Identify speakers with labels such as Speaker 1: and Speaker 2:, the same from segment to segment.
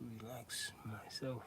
Speaker 1: to relax myself.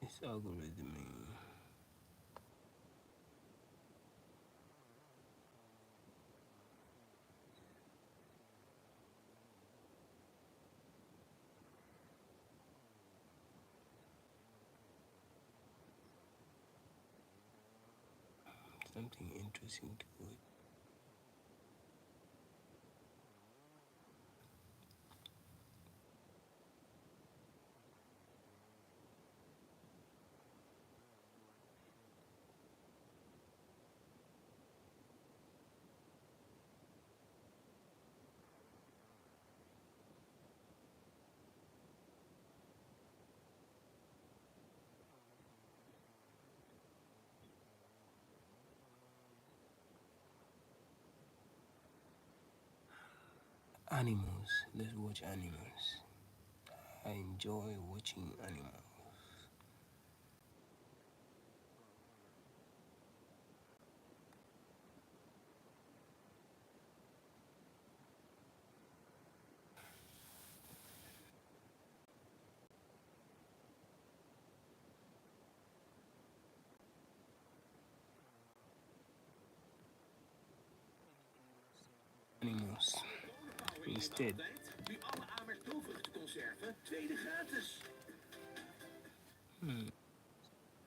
Speaker 1: This algorithm, something interesting to it. Animals. Let's watch animals. I enjoy watching animals. Animals. Instead,
Speaker 2: Nu alle Amerk vruchtconserven, tweede gratis.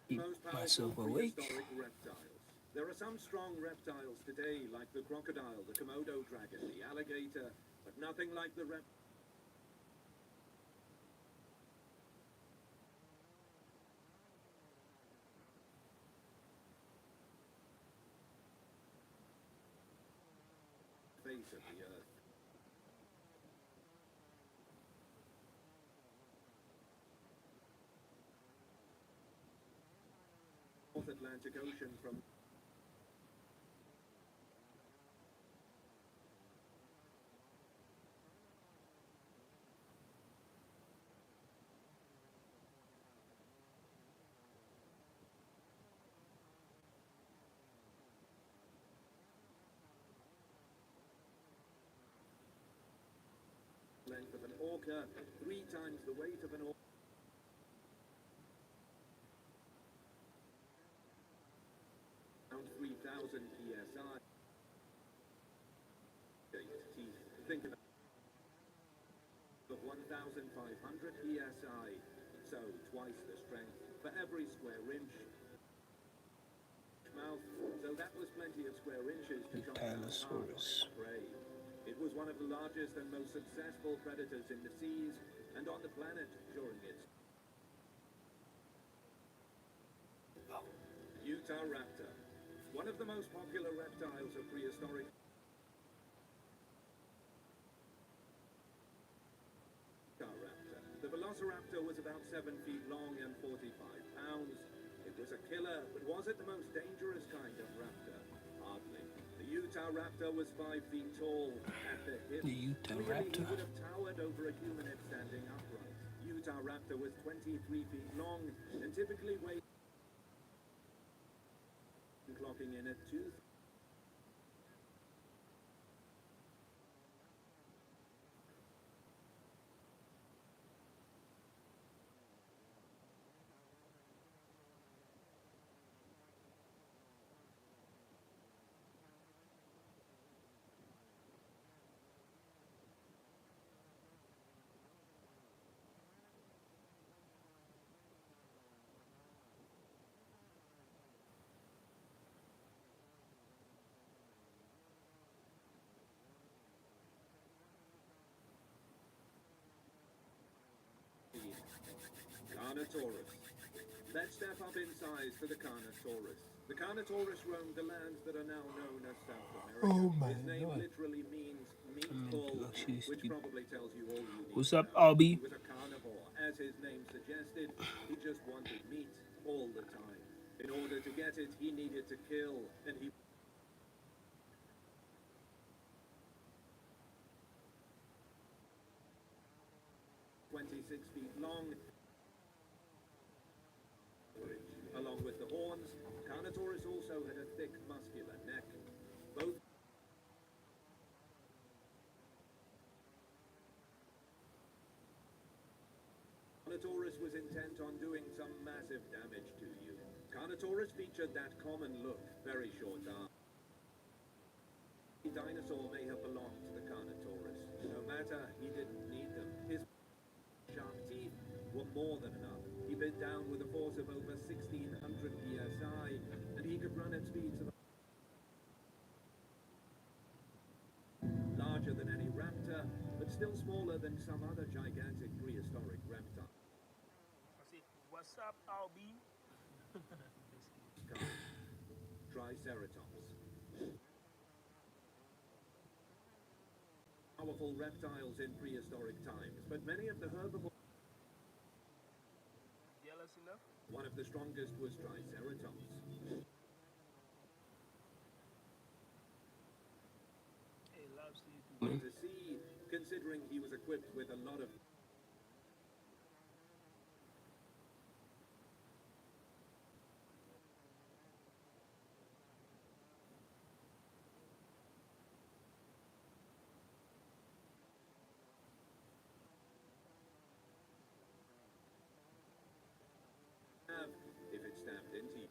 Speaker 1: keep
Speaker 2: Most powerful
Speaker 1: myself awake.
Speaker 2: prehistoric reptiles. There are some strong reptiles today, like the crocodile, the Komodo dragon, the alligator, but nothing like the face of the earth. North Atlantic Ocean from 3 times the weight of an around 3,000 psi. Teeth. Think of 1,500 psi, so twice the strength for every square inch. Mouth, so that was plenty of square inches to chop down half of its prey. It was one of the largest and most successful predators in the seas and on the planet during its Utah raptor, one of the most popular reptiles of prehistoric Utah raptor. The velociraptor was about 7 feet long and 45 pounds. It was a killer, but was it the most dangerous kind of raptor? Hardly. The Utah raptor was 5 feet tall at the hip.
Speaker 1: The Utah
Speaker 2: Clearly,
Speaker 1: Raptor.
Speaker 2: he would have towered over a human if standing upright. Utah raptor was 23 feet long and typically weighed, clocking in at 2. Carnotaurus. Let's step up in size to the Carnotaurus. The Carnotaurus roamed the lands that are now known as South America.
Speaker 1: Oh my
Speaker 2: His name
Speaker 1: God.
Speaker 2: literally means meat
Speaker 1: meant
Speaker 2: ball,
Speaker 1: to actually
Speaker 2: which
Speaker 1: speak.
Speaker 2: probably tells you all you need
Speaker 1: What's
Speaker 2: to
Speaker 1: up,
Speaker 2: know.
Speaker 1: Albie?
Speaker 2: He was a carnivore. As his name suggested, he just wanted meat all the time. In order to get it, he needed to kill, and he 26 feet long. Along with the horns, Carnotaurus also had a thick, muscular neck. Both Carnotaurus was intent on doing some massive damage to you. Carnotaurus featured that common look, very short arms. The dinosaur may have belonged to the Carnotaurus. No matter, he didn't need them. His sharp teeth were more than enough. He bit down with a force of over 1,600 psi, and he could run at speeds of larger than any raptor, but still smaller than some other gigantic prehistoric reptiles.
Speaker 1: What's up, Albie?
Speaker 2: Triceratops. Powerful reptiles in prehistoric times, but many of the herbivores.
Speaker 1: Jealous enough?
Speaker 2: One of the strongest was Triceratops.
Speaker 1: Hey, loves to you too.
Speaker 2: To see, considering he was equipped with a lot of if it stabbed into you.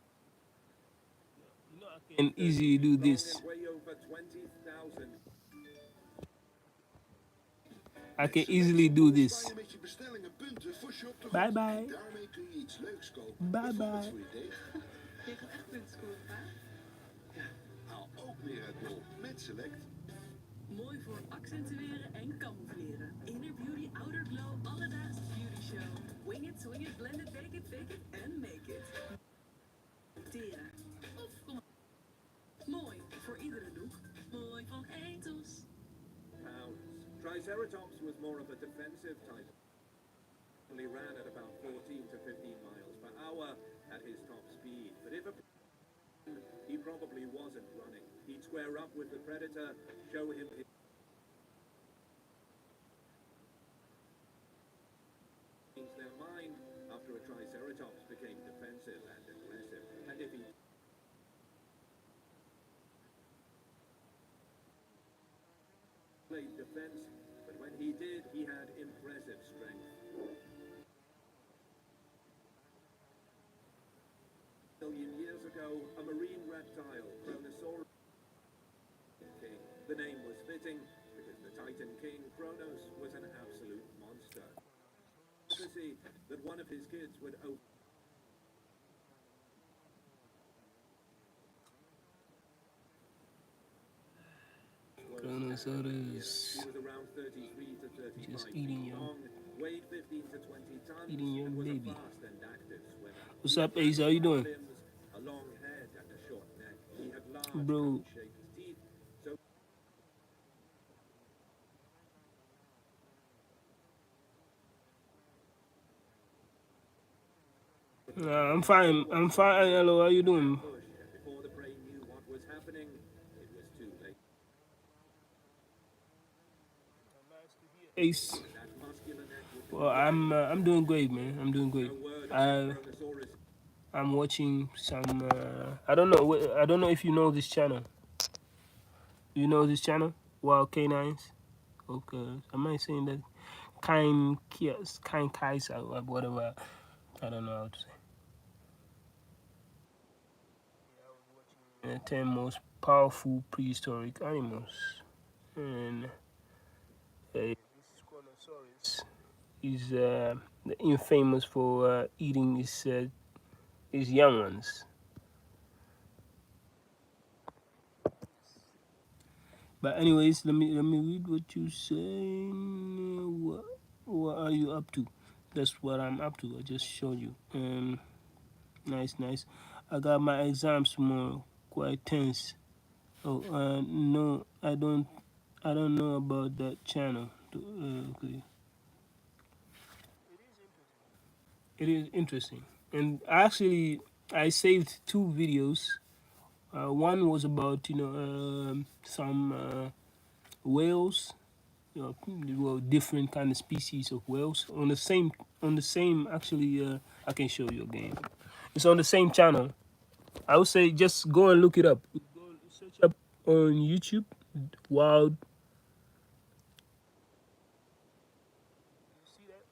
Speaker 1: You know I can easily do this.
Speaker 2: And weigh over 20,000.
Speaker 1: I can easily do this.
Speaker 3: Spaar je met je bestellingen punten voor Shoptegoed.
Speaker 1: Bye bye.
Speaker 3: En daarmee kun je iets leuks kopen.
Speaker 1: Bye
Speaker 3: Bijvoorbeeld
Speaker 1: bye.
Speaker 3: voor je date.
Speaker 4: Je gaat echt punten scoren, hè?
Speaker 3: Ja, haal ook meer uit Bol met Select.
Speaker 4: Mooi voor accentueren en camoufleren. Inner Beauty, Outer Glow, alledaagse beauty show. Wing it, swing it, blend it, bake it, fake it en make it. Teren. Of kom. Mooi voor iedere look. Mooi van Ethos.
Speaker 2: Pounds. Triceratops was more of a defensive type. He ran at about 14 to 15 miles per hour at his top speed. But if he probably wasn't running. He'd square up with the predator, show him his change their mind after a Triceratops became defensive and aggressive. And if he played defense, but when he did, he had had impressive strength. Million years ago, a marine reptile, Kronosaurus king. The name was fitting because the Titan king, Kronos, was an absolute monster. Prophecy that one of his kids would open.
Speaker 1: Kronosaurus.
Speaker 2: He was around 33 to 35
Speaker 1: Just
Speaker 2: feet long, weighed 15 to 20 tons,
Speaker 1: eating your
Speaker 2: and was a
Speaker 1: baby.
Speaker 2: fast and active swimmer.
Speaker 1: What's
Speaker 2: He had
Speaker 1: up, Ace? How you
Speaker 2: front
Speaker 1: doing?
Speaker 2: limbs, a long head, and a short neck. He had large
Speaker 1: Bro,
Speaker 2: cone-shaped teeth, so
Speaker 1: I'm fine. I'm fine. Hello, how you doing?
Speaker 2: push, and before the prey knew what was happening, it was too late.
Speaker 1: Ace.
Speaker 2: That muscular neck would
Speaker 1: Well,
Speaker 2: become
Speaker 1: I'm doing great, man. I'm doing great.
Speaker 2: no word of when
Speaker 1: I
Speaker 2: Kronosaurus
Speaker 1: I'm watching some. I don't know. I don't know if you know this channel. You know this channel? Wild Canines. Okay. Am I saying that? Kind Kaiser or whatever. I don't know how to say. 10 most powerful prehistoric animals, and Spinosaurus is infamous for eating his young ones. But anyways, let me read what you say. What are you up to? That's what I'm up to. I just showed you. Nice, nice. I got my exams tomorrow. Quite tense. Oh, no, I don't. I don't know about that channel. Okay. It is interesting, and actually, I saved two videos. One was about some whales, well, different kind of species of whales on the same. Actually, I can show you again. It's on the same channel. I would say just go and look it up. Go search up on YouTube. Wild. See that?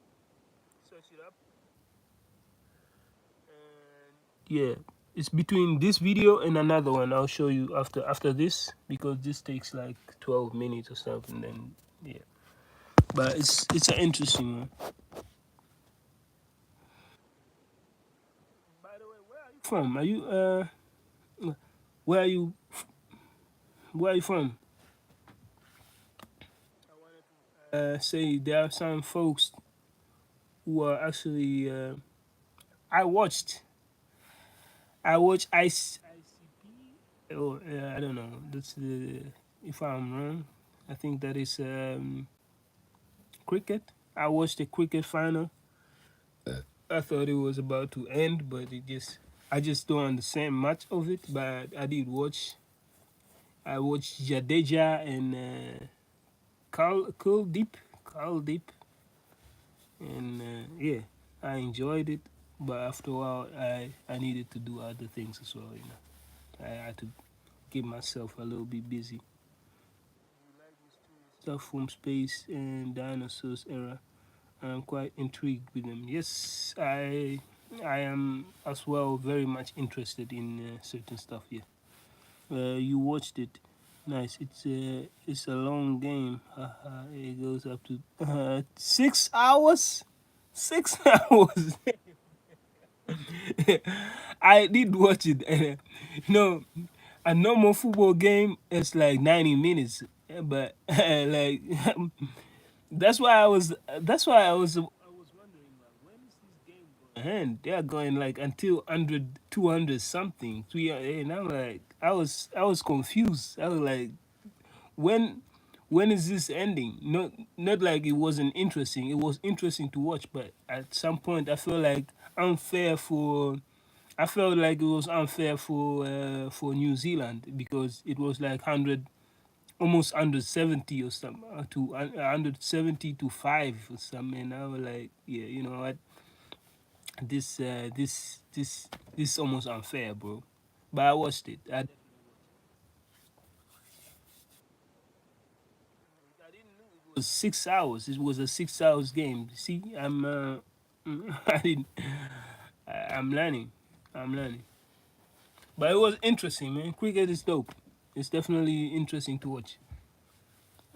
Speaker 1: Search it up. Yeah, it's between this video and another one. I'll show you after this because this takes like 12 minutes or something. Then yeah, but it's an interesting one. By the way, where are you from? Are you where are you where are you from? Say there are some folks who are actually I watched ICP, or I don't know. That's the if I'm wrong. I think that is cricket. I watched the cricket final. I thought it was about to end, but I just don't understand much of it. But I did watch. I watched Jadeja and Kuldeep, and yeah, I enjoyed it. But after a while, I needed to do other things as well. I had to keep myself a little bit busy. Stuff from space and dinosaurs era. I'm quite intrigued with them. Yes, I am as well very much interested in certain stuff. Yeah, you watched it. Nice. It's a long game. It goes up to 6 hours. 6 hours. I did watch it. No, a normal football game is like 90 minutes, but like that's why I was. That's why I was wondering, like, when is this game going to end? They are going like until 100, 200 something, 300, and I'm like, I was confused. I was like, when, when is this ending? Not like it wasn't interesting. It was interesting to watch, but at some point, unfair for. I felt like it was unfair for New Zealand because it was like 100, almost under 70 or something, to 170 to 5 or something. And I was like, yeah, you know what, this is almost unfair, bro. But I watched it. was 6 hours. It was a 6 hours game. See, I didn't. I'm learning. I'm learning. But it was interesting, man. Cricket is dope. It's definitely interesting to watch.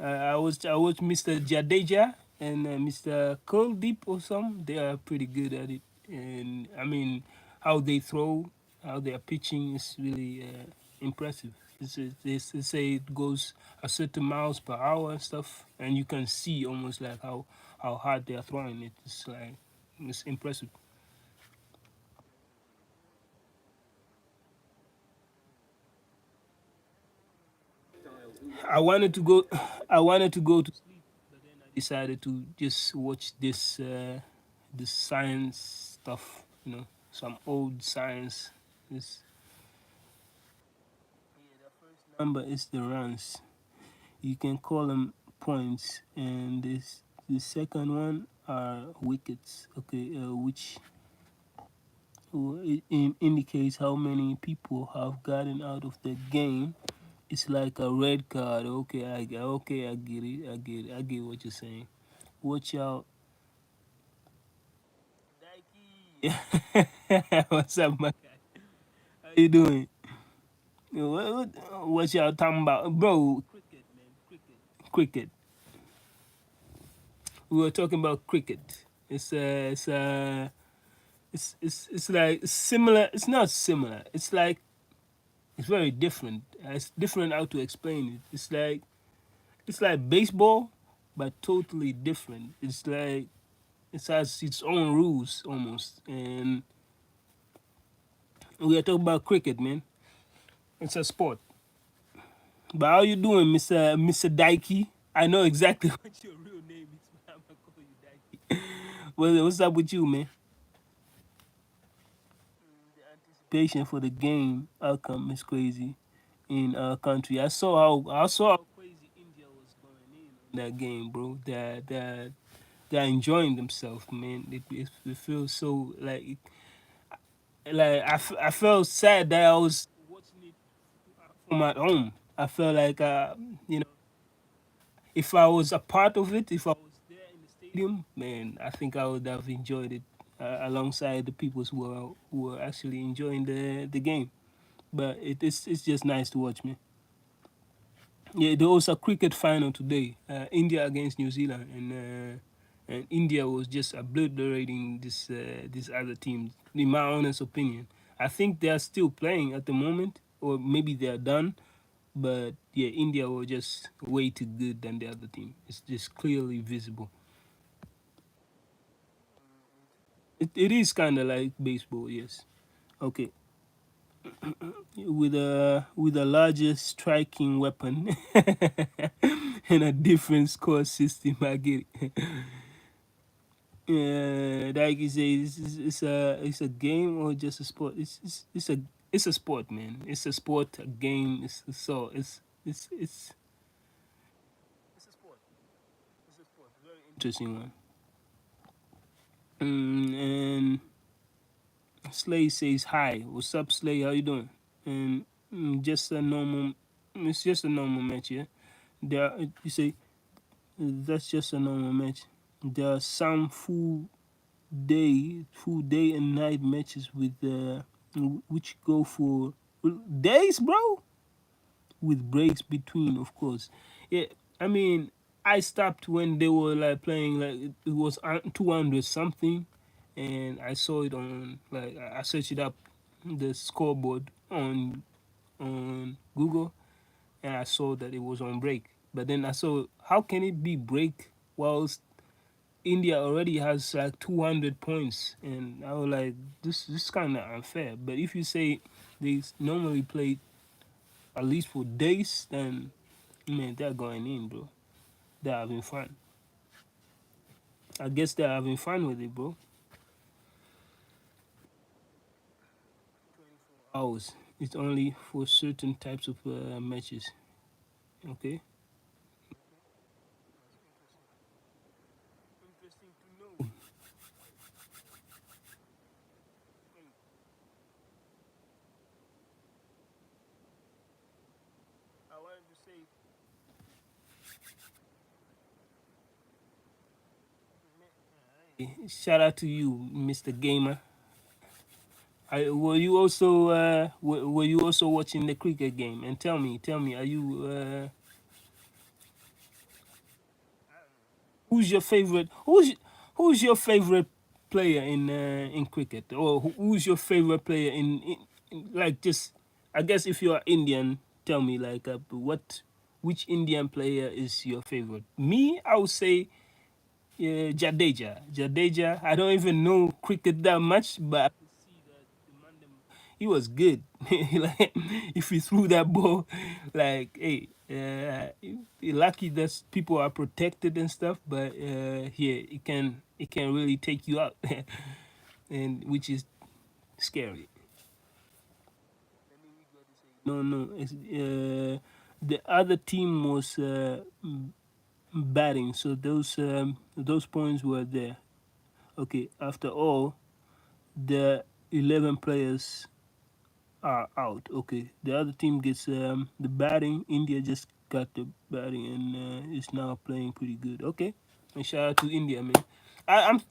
Speaker 1: I watched Mr. Jadeja and Mr. Kuldeep or some. They are pretty good at it, and I mean how they throw, how they are pitching is really impressive. They say it goes a certain miles per hour and stuff, and you can see almost like how hard they are throwing it. It's like it's impressive. I wanted to go. I wanted to go to sleep, but then I decided to just watch this science stuff. Some old science. This number is the runs. You can call them points, and the second one are wickets. Okay, which indicates how many people have gotten out of the game. It's like a red card. Okay, I get it. I get what you're saying. Watch out. What's up, my guy? How you doing? What y'all talking about, bro? Cricket, man. Cricket. We were talking about cricket. It's it's like similar. It's not similar. It's like it's very different. It's different how to explain it. It's like baseball, but totally different. It's like it has its own rules almost, and we are talking about cricket, man. It's a sport. But how you doing, Mr. Daiki? I know exactly what your real name is, but I'm gonna call you Daiki. What's up with you, man? Patient for the game outcome is crazy in our country. I saw how crazy India was going in that game, bro. They're enjoying themselves, man. It feels so like I felt sad that I was watching it from at home. I felt like you know if I was a part of it, if I was there in the stadium, man, I think I would have enjoyed it alongside the people who are actually enjoying the game. But it's just nice to watch, man. Yeah, there was a cricket final today, India against New Zealand, and India was just obliterating this other team. In my honest opinion, I think they are still playing at the moment, or maybe they are done. But yeah, India were just way too good than the other team. It's just clearly visible. It is kind of like baseball, yes. Okay, with a larger striking weapon and a different score system. I get it. Like you say, it's a game or just a sport. It's a sport, man. It's a sport, a game. It's a sport. It's a sport. Very interesting one. And Slay says hi. What's up, Slay? How you doing? And just a normal. It's just a normal match, yeah. You say that's just a normal match. There are some full day and night matches with which go for days, bro, with breaks between, of course. Yeah, I mean, I stopped when they were like playing like it was 200 something, and I saw it on like I searched it up the scoreboard on Google, and I saw that it was on break. But then I saw how can it be break whilst India already has like 200 points, and I was like, this is kind of unfair. But if you say they normally play at least for days, then man, they're going in, bro. They're having fun. I guess they're having fun with it, bro. Hours. It's only for certain types of matches. Okay. Interesting to know. I wanted to say Shout out to you, Mr. Gamer. Were you also were you also watching the cricket game? And tell me, are you who's your favorite? Who's your favorite player in cricket, or who's your favorite player in like just? I guess if you're Indian, tell me like which Indian player is your favorite? Me, I would say Jadeja. Jadeja. I don't even know cricket that much, but I could see that the man he was good. Like, if he threw that ball, like, hey, lucky that people are protected and stuff, but yeah, it can really take you out, and which is scary. No, no, the other team was batting, so those points were there. Okay, after all, the 11 players are out. Okay, the other team gets the batting. India just got the batting and is now playing pretty good. Okay, and shout out to India, man. I'm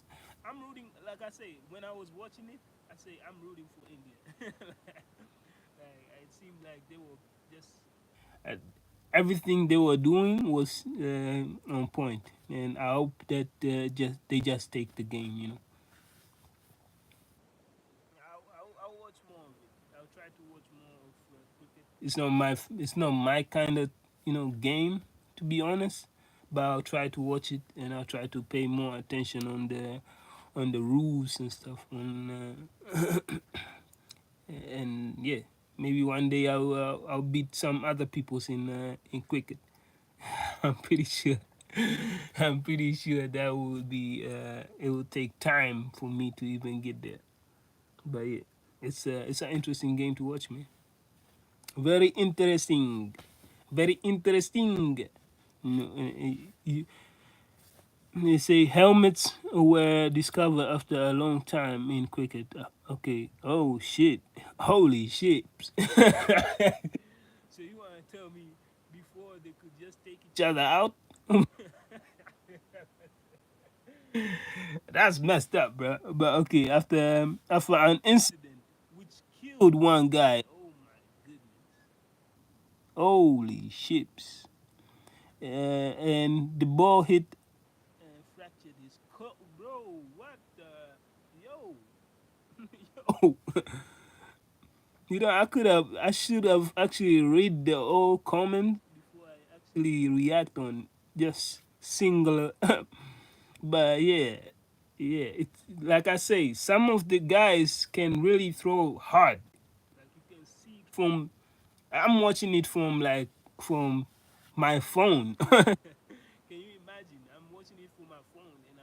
Speaker 1: rooting. Like I say, when I was watching it, I say I'm rooting for India. It seemed like they were just uh, everything they were doing was on point, and I hope that just they just take the game. You know. I'll watch more of it. I'll try to watch more of cricket. It's not my kind of game, to be honest. But I'll try to watch it, and I'll try to pay more attention on the rules and stuff. And yeah, maybe one day I'll beat some other peoples in cricket. I'm pretty sure. I'm pretty sure that will be. It will take time for me to even get there. But yeah, it's an interesting game to watch, man. Very interesting. Very interesting. You, they say helmets were discovered after a long time in cricket. Okay. Oh shit. Holy shit. So you want to tell me before they could just take each other out? That's messed up, bro. But okay, after an incident which killed one guy. Oh my goodness. Holy ships. And the ball hit and fractured his bro. What the yo? Yo. I should have actually read the whole comment before I actually react on just singular. But yeah, yeah, it's like I say, some of the guys can really throw hard. Like you can see it from I'm watching it from my phone. Can you imagine? I'm watching it from my phone, and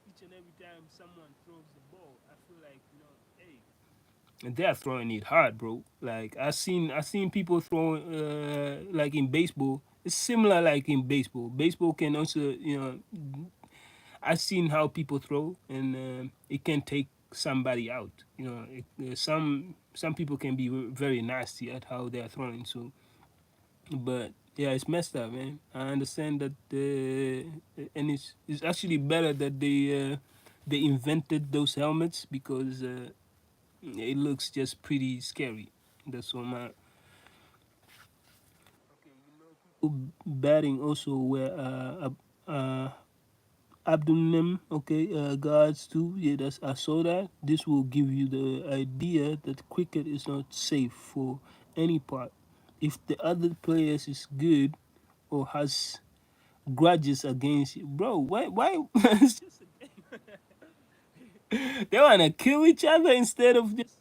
Speaker 1: each and every time someone throws the ball, I feel like hey, and they're throwing it hard, bro. Like I seen people throw like in baseball. It's similar like in baseball. Baseball can also I've seen how people throw, and it can take somebody out. Some people can be very nasty at how they are throwing. So, but yeah, it's messed up, man. I understand that, and it's actually better that they invented those helmets because it looks just pretty scary. That's what my batting also where Abdulnem, okay, guards too. Yeah, I saw that. This will give you the idea that cricket is not safe for any part. If the other players is good or has grudges against you, bro, why? It's just a game. They wanna kill each other instead of just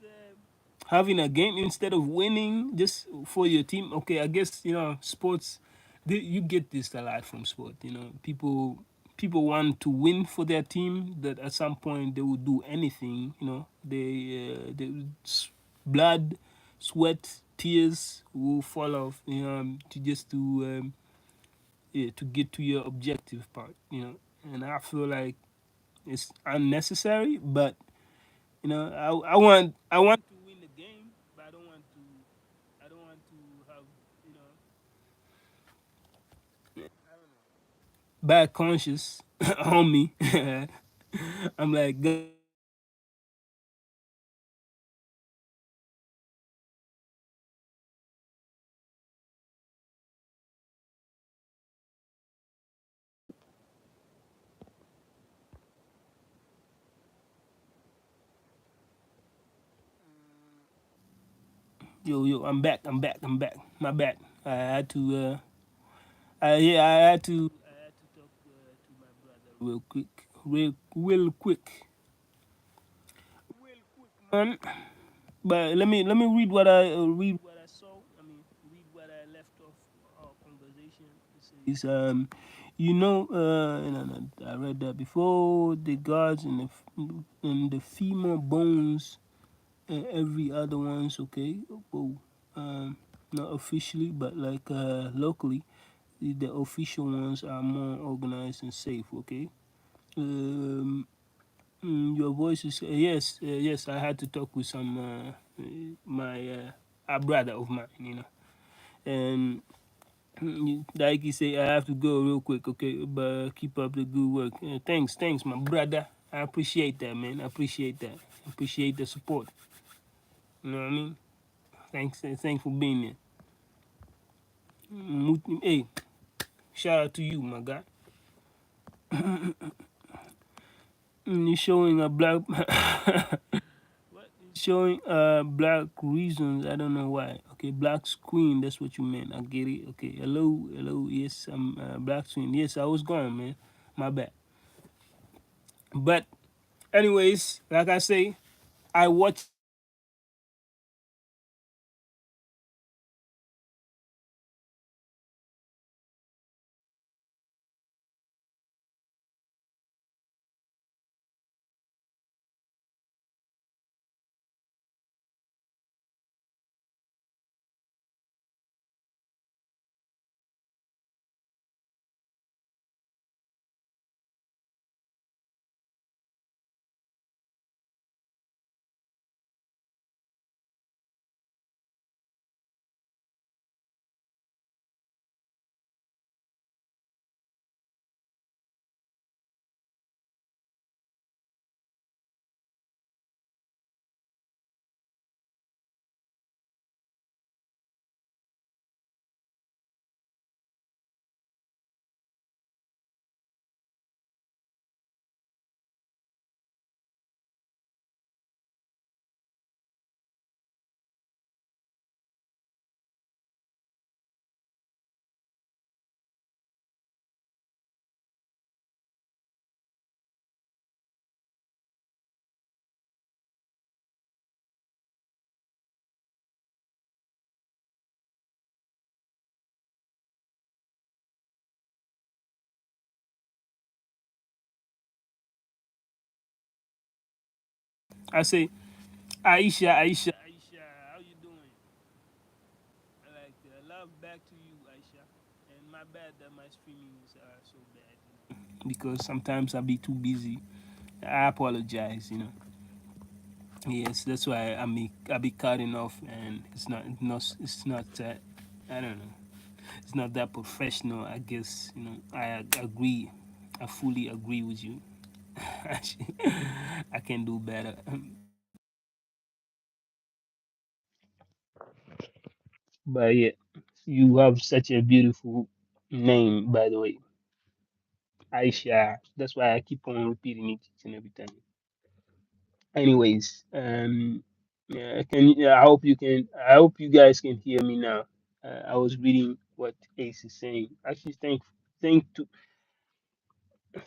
Speaker 1: having a game instead of winning just for your team. Okay, I guess sports. You get this a lot from sport. People want to win for their team. That at some point they will do anything. Blood, sweat, tears will fall off. To just to get to your objective part. And I feel like it's unnecessary, but I want to win the game, but I don't want to have you know bad conscience on me. I'm like, yo, yo, I'm back, I'm back, I'm back. My bad. I had to, yeah, I had to talk to my brother real quick, real quick, man. But let me read what I saw. I mean, read what I left off our conversation. It says, and I read that before the gods and the femur bones and every other ones. Okay, well, not officially, but like locally, the official ones are more organized and safe. Okay. Um, your voice is yes, yes. I had to talk with some my a brother of mine, and like you say, I have to go real quick, okay? But keep up the good work. Thanks, my brother. I appreciate that, man. I appreciate that. I appreciate the support. You know what I mean? Thanks for being there. Hey, shout out to you, my guy. You're showing a black. Showing black reasons. I don't know why. Okay, black screen. That's what you meant. I get it. Okay. Hello. Yes, I'm black screen. Yes, I was gone, man. My bad. But anyways, like I say, I watch. I say, Aisha, how you doing? Like love back to you, Aisha. And my bad that my streamings are so bad, because sometimes I be too busy. I apologize. Yes, that's why I be cutting off, and it's not I don't know. It's not that professional. I guess I agree. I fully agree with you. I can do better. But yeah, you have such a beautiful name, by the way, Aisha. That's why I keep on repeating it each and every time. Anyways, yeah, I hope you can. I hope you guys can hear me now. I was reading what Ace is saying. Actually,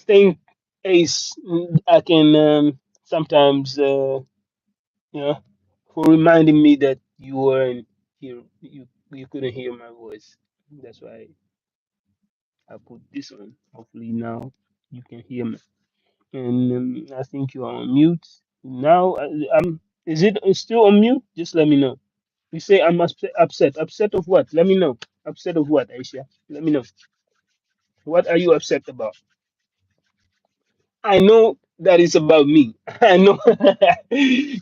Speaker 1: thank Ace. I can sometimes, for reminding me that you weren't here. You couldn't hear my voice. That's why I put this on. Hopefully now you can hear me. And I think you are on mute now. I'm. Is it still on mute? Just let me know. You say I'm upset. Upset of what? Let me know. Upset of what, Aisha? Let me know. What are you upset about? I know that it's about me. I know.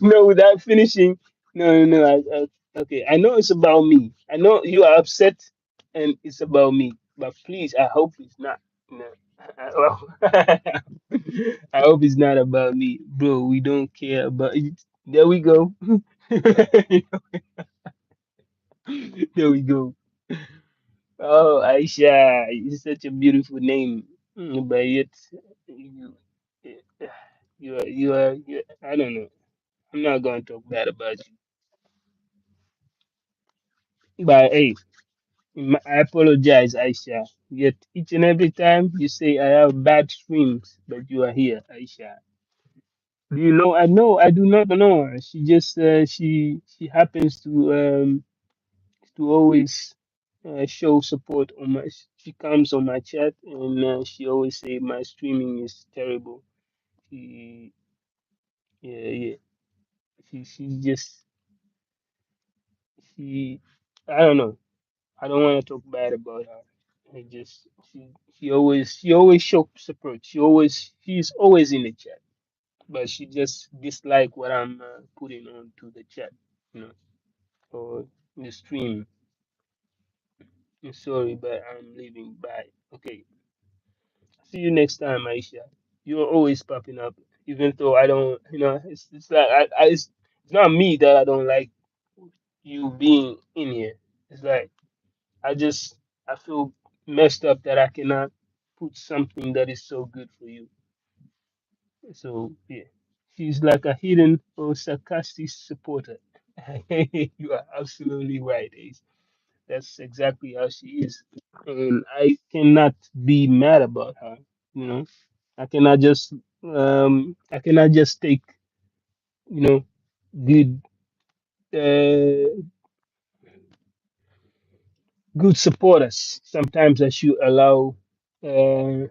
Speaker 1: No, without finishing. No, no, no. Okay, I know it's about me. I know you are upset, and it's about me. But please, I hope it's not. No. Well, I hope it's not about me, bro. We don't care about it. There we go. There we go. Oh, Aisha, it's such a beautiful name. But yet you, I don't know. I'm not going to talk bad about you. But hey, I apologize, Aisha. Yet each and every time you say I have bad streams, but you are here, Aisha. Do you know? I know. I do not know her. She just she happens to always show support on my. She comes on my chat and she always say my streaming is terrible. She yeah yeah. She's just she. I don't know. I don't want to talk bad about her. I just she always show support. She's always in the chat, but she just dislike what I'm putting on to the chat, you know, or the stream. I'm sorry, but I'm leaving. Bye. Okay. See you next time, Aisha. You're always popping up, even though I don't. It's like it's not me that I don't like you being in here. It's like I just I feel messed up that I cannot put something that is so good for you. So yeah, she's like a hidden or sarcastic supporter. You are absolutely right, Ace. That's exactly how she is, and I cannot be mad about her. You know, I cannot just take you know good uh, good supporters. Sometimes I should allow the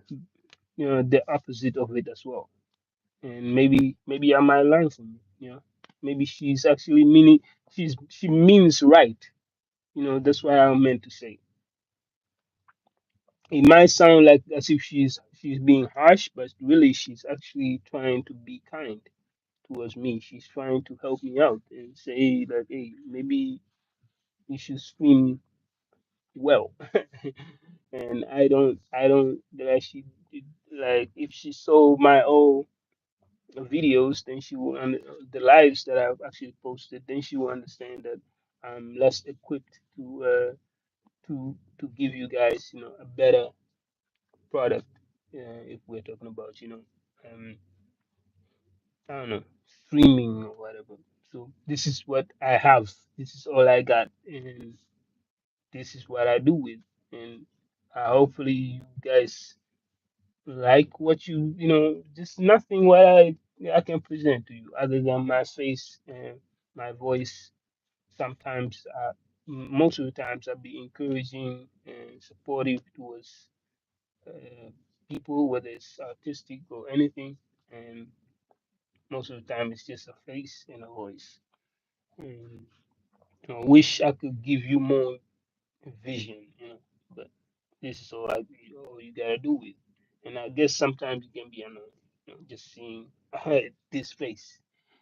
Speaker 1: opposite of it as well, and maybe I might learn from it. Maybe she's actually meaning she means right. That's what I meant to say. It might sound like as if she's being harsh, but really she's actually trying to be kind towards me. She's trying to help me out and say that hey, maybe you should swim well. And I don't like she like if she saw my old videos, then she will the lives that I've actually posted, then she will understand that I'm less equipped to give you guys a better product. If we're talking about um I don't know, streaming or whatever. So this is what I have. This is all I got, and this is what I do with. And hopefully you guys like what just nothing what I can present to you other than my face and my voice. Sometimes, most of the times, I'll be encouraging and supportive towards uh, people, whether it's artistic or anything. And most of the time, it's just a face and a voice. And I wish I could give you more vision, but this is all you gotta do with. And I guess sometimes it can be annoying, just seeing this face.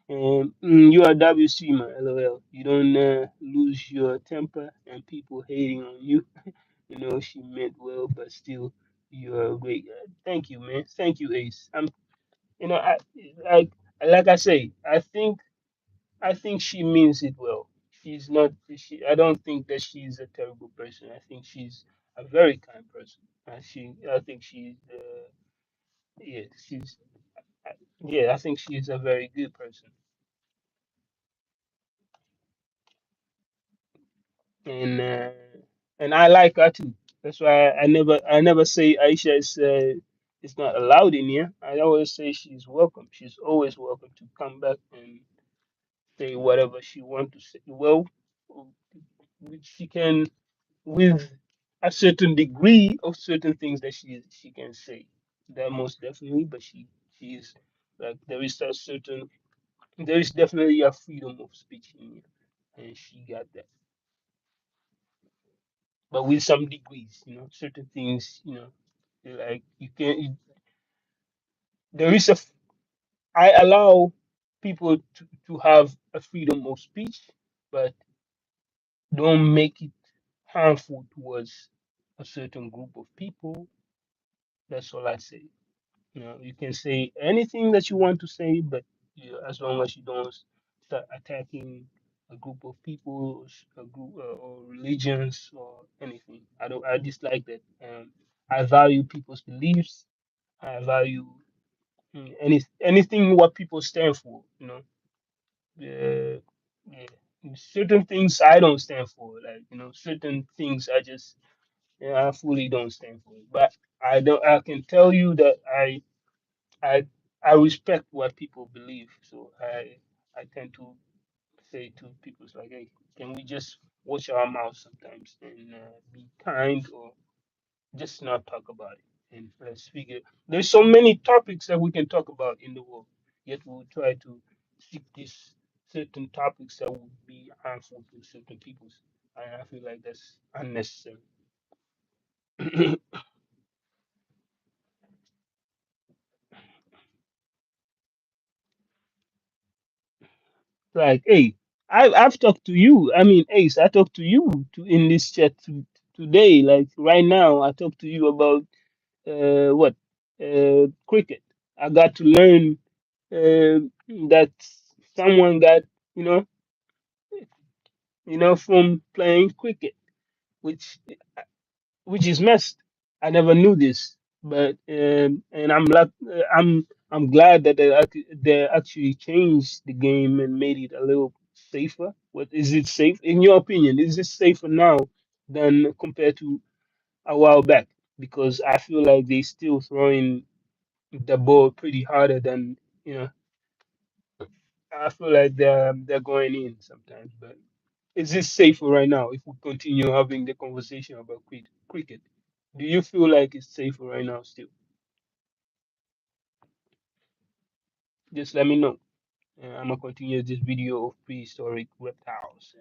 Speaker 1: And you are W streamer, LOL. You don't lose your temper and people hating on you. She meant well, but still, you're great. Thank you, man. Thank you, Ace. You know, I, I, like I say, I think she means it well. She's not. I don't think that she's a terrible person. I think she's a very kind person. I think she's. Yeah, she's. uh, Yeah, I think she's a very good person, and uh, and I like her too. That's why I never say Aisha is not allowed in here. I always say she's welcome. She's always welcome to come back and say whatever she wants to say. Well, she can with a certain degree of certain things that she can say. That most definitely, but she's like there is definitely a freedom of speech in here, and she got that. But with some degrees, certain things, like you can there is I allow people to have a freedom of speech, but don't make it harmful towards a certain group of people That's all I say. You know, you can say anything that you want to say, but as long as you don't start attacking a group of people, a group or religions or anything. I don't. I dislike that. I value people's beliefs. I value anything what people stand for. You know, uh, yeah. Certain things I don't stand for. Like certain things I fully don't stand for. But I don't. I can tell you that I I respect what people believe, so I tend to say to people it's like, hey, can we just watch our mouth sometimes and be kind or just not talk about it and let's figure. There's so many topics that we can talk about in the world, yet we'll try to seek these certain topics that would be harmful to certain people. And I feel like that's unnecessary. Like, hey, I've talked to you. I mean, Ace, I talked to you in this chat today. Like right now, I talked to you about what cricket. I got to learn that someone got you know from playing cricket, which which is messed. I never knew this, but and I'm glad that they actually changed the game and made it a little safer. What is it safe in your opinion? Is it safer now than compared to a while back? Because I feel like they still throwing the ball pretty harder than you know. I feel like they're going in sometimes, but is this safer right now if we continue having the conversation about cricket? Do you feel like it's safer right now still? Just let me know. I'm gonna continue this video of prehistoric reptiles.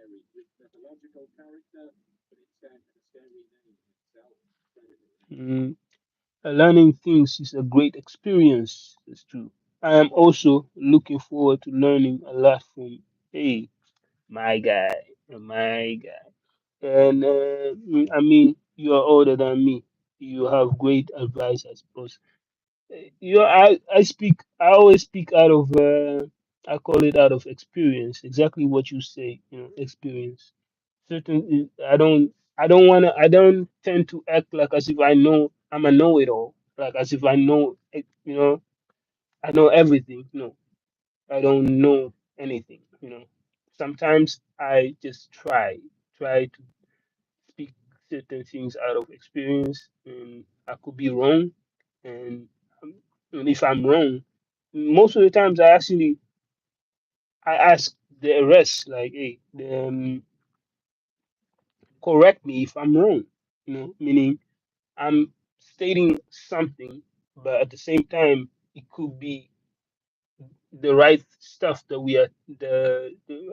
Speaker 2: Mythological character, but instead a scary name itself.
Speaker 1: Mm, learning things is a great experience. It's true. I am also looking forward to learning a lot from hey, my guy, my guy. And I mean, you are older than me. You have great advice, I suppose. I speak. I always speak out of. I call it out of experience. Exactly what you say. Experience. Certain. I don't. I don't wanna. I don't tend to act like as if I know. I'm a know-it-all. Like as if I know. I know everything. No, I don't know anything. Sometimes I just try to speak certain things out of experience, and I could be wrong. And, and if I'm wrong, most of the times I ask the rest, like, hey, correct me if I'm wrong. Meaning I'm stating something, but at the same time, it could be the right stuff that we are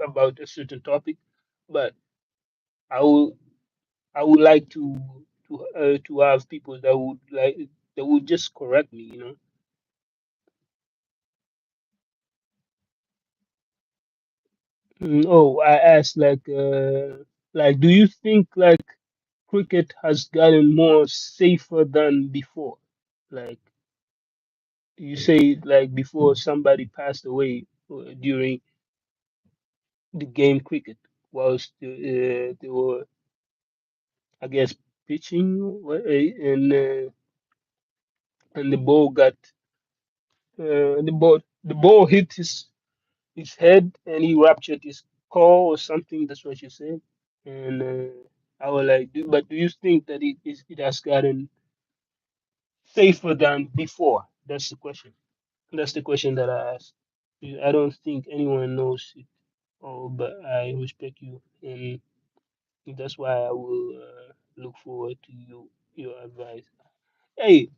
Speaker 1: about a certain topic, but I will I would like to have people that would just correct me. Oh, I asked like do you think like cricket has gotten more safer than before? Like you say like before somebody passed away during the game cricket whilst they were I guess pitching and the ball got the ball hit his head and he ruptured his skull or something. That's what you said. And I was like, but do you think that it has gotten safer than before? That's the question. That's the question that I asked. I don't think anyone knows it. Oh, but I respect you, and that's why I will look forward to your advice. Hey,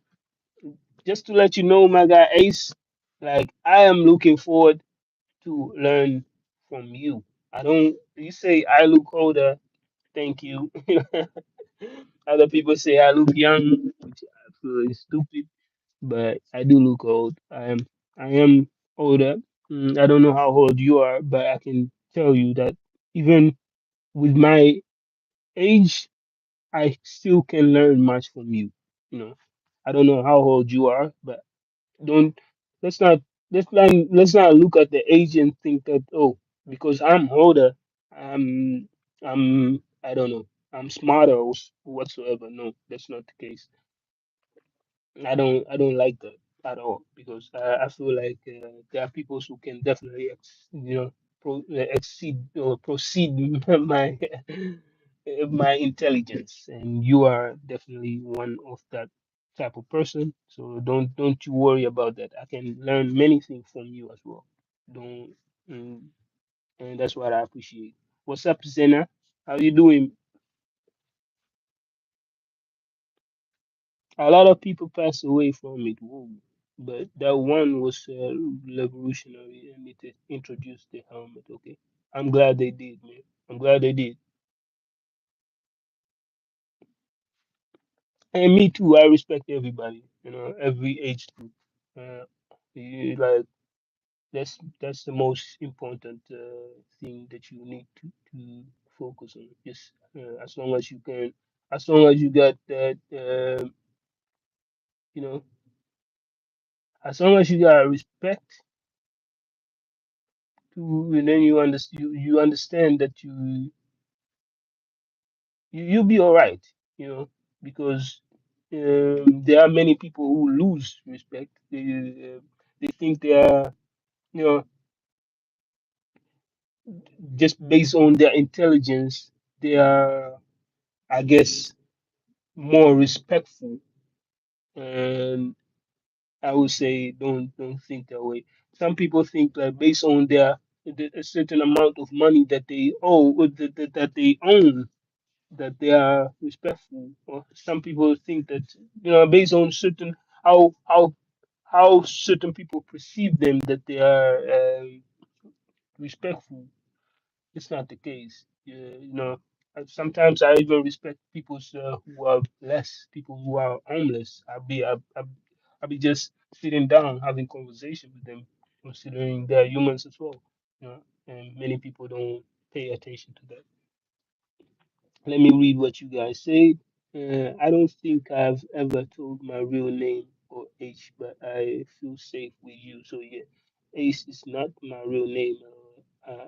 Speaker 1: just to let you know, my guy Ace, like I am looking forward to learn from you. I don't. You say I look older. Thank you. Other people say I look young, which I feel is stupid, but I do look old. I am older. I don't know how old you are, but I can tell you that even with my age, I still can learn much from you. You know, I don't know how old you are, but don't let's not let's not look at the age and think that, oh, because I'm older, I'm I don't know, I'm smarter or whatsoever. No, that's not the case. I don't like that at all because I feel like there are people who can definitely exceed or proceed my my intelligence, and you are definitely one of that type of person. So don't you worry about that. I can learn many things from you as well. Don't mm, and that's what I appreciate. What's up, Zena? How you doing? A lot of people pass away from it, whoa. But that one was revolutionary, and it introduced the helmet. Okay, I'm glad they did, man. I'm glad they did. And me too. I respect everybody. Every age group. Like that's the most important thing that you need to focus on. Just as long as you can, as long as you got that, you know, as long as you got respect to, and then you understand that you'll be all right, because there are many people who lose respect. They think they are, you know, just based on their intelligence, they are, I guess, more respectful. And I would say don't think that way. Some people think that based on a certain amount of money that they owe, or that they own, that they are respectful. Or some people think that, based on certain how certain people perceive them, that they are respectful. It's not the case. Sometimes I even respect people who are less, people who are homeless. I'll be just sitting down having conversation with them, considering they're humans as well. And many people don't pay attention to that. Let me read what you guys said. I don't think I've ever told my real name or age, but I feel safe with you. So yeah, Ace is not my real name.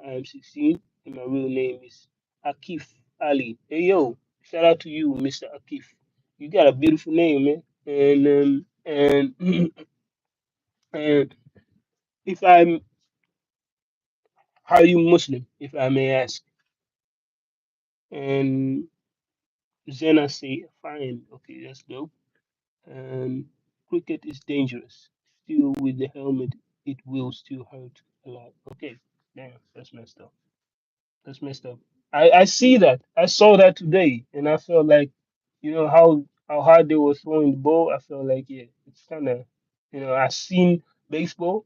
Speaker 1: I'm 16, and my real name is Akif Ali. Hey yo, shout out to you, Mr. Akif. You got a beautiful name, man. And and if I'm, how are you Muslim, if I may ask? And Zena say fine. Okay, that's dope. And cricket is dangerous. Still, with the helmet, it will still hurt a lot. Okay, damn, that's messed up. That's messed up. I see that. I saw that today, and I felt like, how hard they were throwing the ball. I felt like, yeah, it's kind of, I've seen baseball.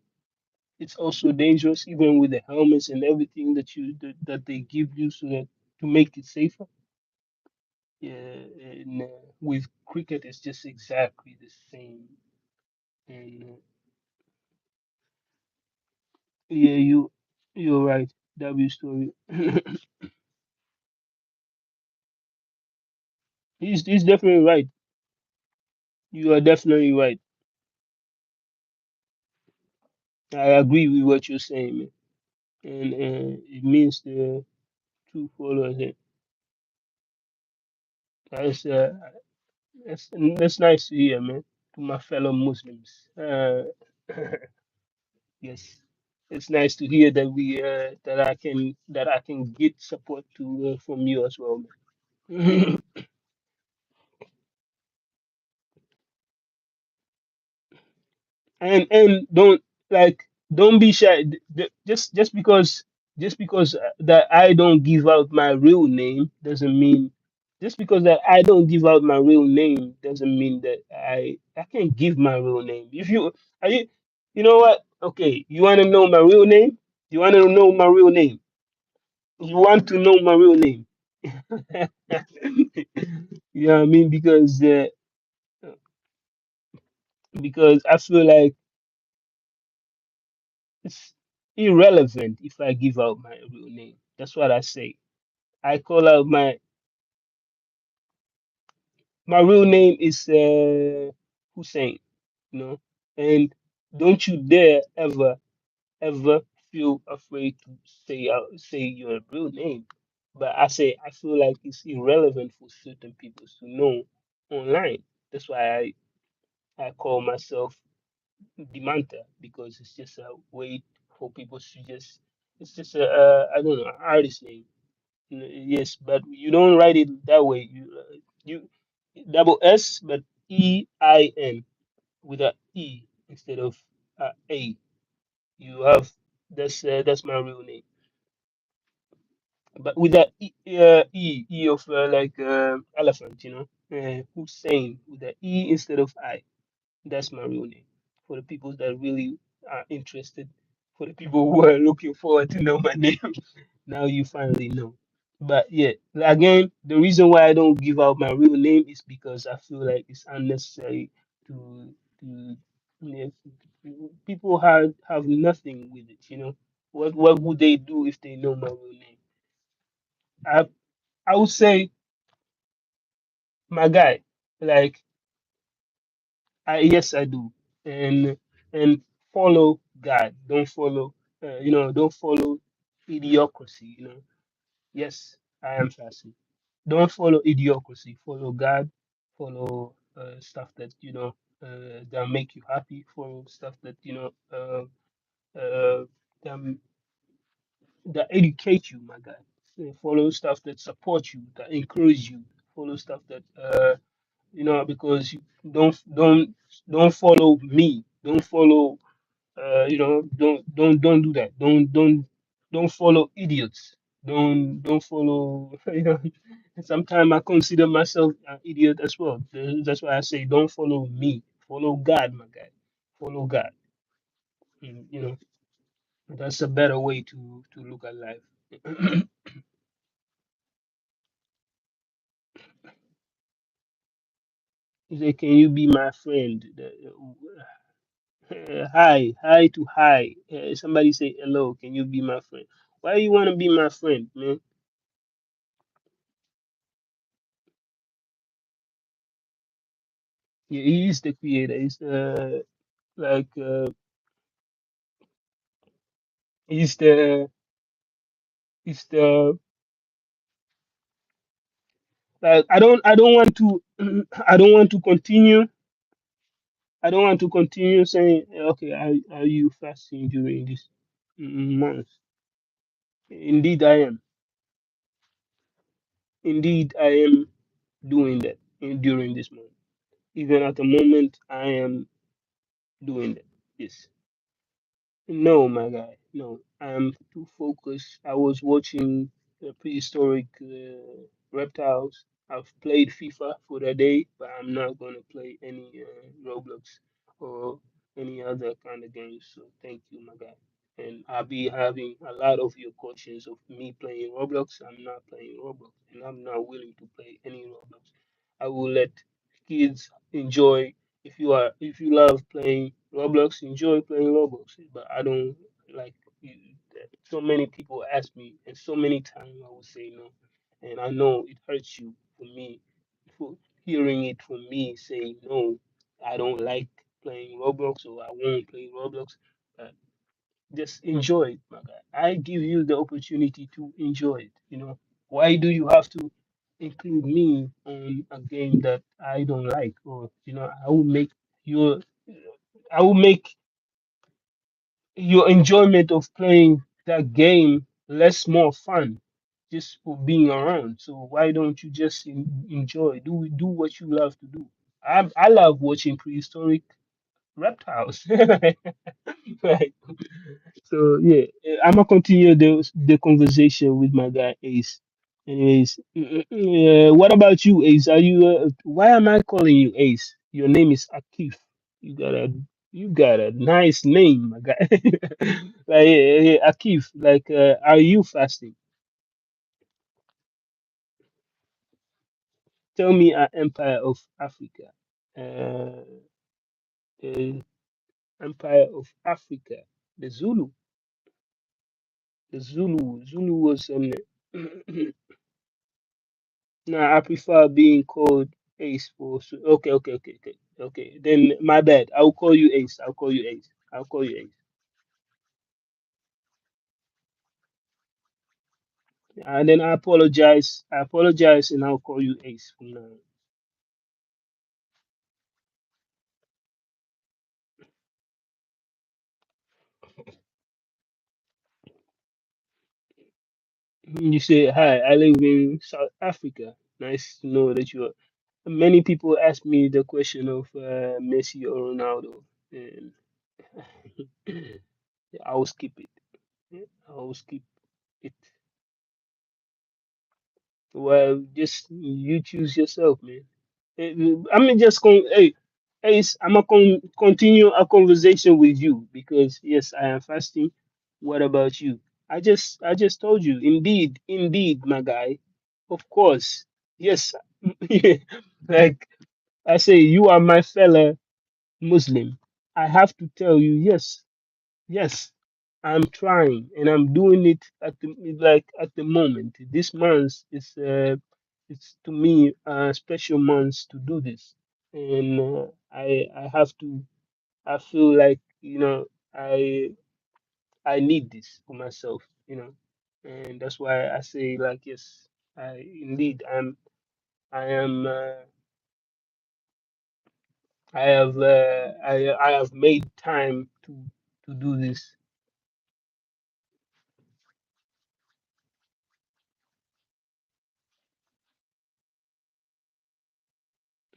Speaker 1: It's also dangerous, even with the helmets and everything that they give you, so that to make it safer. Yeah, and with cricket, it's just exactly the same. And yeah, you're right. W story. He's definitely right. You are definitely right. I agree with what you're saying, man. And it means the true followers. That's uh, that's nice to hear, man. To my fellow Muslims. Yes, it's nice to hear that we that I can get support to from you as well, man. And don't be shy. Just because that I don't give out my real name doesn't mean, just because that I don't give out my real name doesn't mean that I can't give my real name. If you are you you know what? Okay, you want to know my real name? You want to know my real name? You want to know my real name? You know what I mean? Because I feel like it's irrelevant if I give out my real name. That's what I say. I call out my real name is Hussein, you know. And don't you dare ever feel afraid to say your real name. But I feel like it's irrelevant for certain people to know online. That's why I call myself Dimanta, because it's just a way for people to just, it's just a I don't know, artist name. Yes, but you don't write it that way. You double S but EIN with a E instead of A. You have, that's my real name. But with that E of elephant, Hussein with the E instead of I. That's my real name. For the people that really are interested, for the people who are looking forward to know my name, now you finally know. But yeah, again, the reason why I don't give out my real name is because I feel like it's unnecessary to yeah, people have nothing with it. What would they do if they know my real name? I I would say, my guy, like, yes, I do, and and follow God. Don't follow idiocracy. Yes, I am fasting. Don't follow idiocracy. Follow God. Follow stuff that make you happy. Follow stuff uh, that that educate you, my guy. Follow stuff that support you, that encourage you. Follow stuff that because you don't follow me. Don't follow don't do that. Don't follow idiots. Don't follow sometimes I consider myself an idiot as well. That's why I say don't follow me. Follow God, my guy. Follow God. That's a better way to look at life. He said, "Can you be my friend?" Hi to hi. Somebody say hello. Can you be my friend? Why you want to be my friend, man? Yeah, he is the creator. Like he's the he's the like I don't want to I don't want to continue. I don't want to continue saying, okay, are you fasting during this month? Indeed, I am. Indeed, I am doing that during this month. Even at the moment, I am doing that. Yes. No, my guy. No, I'm too focused. I was watching prehistoric reptiles. I've played FIFA for the day, but I'm not gonna play any Roblox or any other kind of games. So thank you, my guy. And I'll be having a lot of your questions of me playing Roblox. I'm not playing Roblox, and I'm not willing to play any Roblox. I will let kids enjoy. If you love playing Roblox, enjoy playing Roblox. But I don't like so many people ask me, and so many times I will say no, and I know it hurts you for me, for hearing it from me saying no. I don't like playing Roblox, or I won't play Roblox. But just enjoy it, my guy. I give you the opportunity to enjoy it. Why do you have to include me on a game that I don't like? Or your I will make your enjoyment of playing that game less more fun just for being around. So why don't you just enjoy? Do what you love to do. I love watching prehistoric reptiles. Right. So yeah, I'm gonna continue the conversation with my guy Ace. Anyways, what about you, Ace? Why am I calling you Ace? Your name is Akif. You got a you got a nice name, my guy. Like Akif, like are you fasting? Tell me, an empire of Africa. Uh, the empire of Africa, the Zulu. The Zulu was an nah, I prefer being called Ace for okay, okay, okay, okay. Okay, then my bad. I'll call you Ace. I'll call you Ace. I'll call you Ace. And then I apologize. I apologize, and I'll call you Ace from now. You say hi. I live in South Africa. Nice to know that you are. Many people ask me the question of Messi or Ronaldo, and I will skip it. I will skip it. Well, just you choose yourself, man. I'm just going. Hey, Ace, I'm gonna continue a conversation with you because yes, I am fasting. What about you? I just told you. Indeed, my guy. Of course, yes. Like I say, you are my fellow Muslim. I have to tell you, yes, yes, I'm trying and I'm doing it at the at the moment. This month is it's to me a special month to do this, and I have to. I feel like I need this for myself, and that's why I say like yes, I indeed I am I have made time to do this.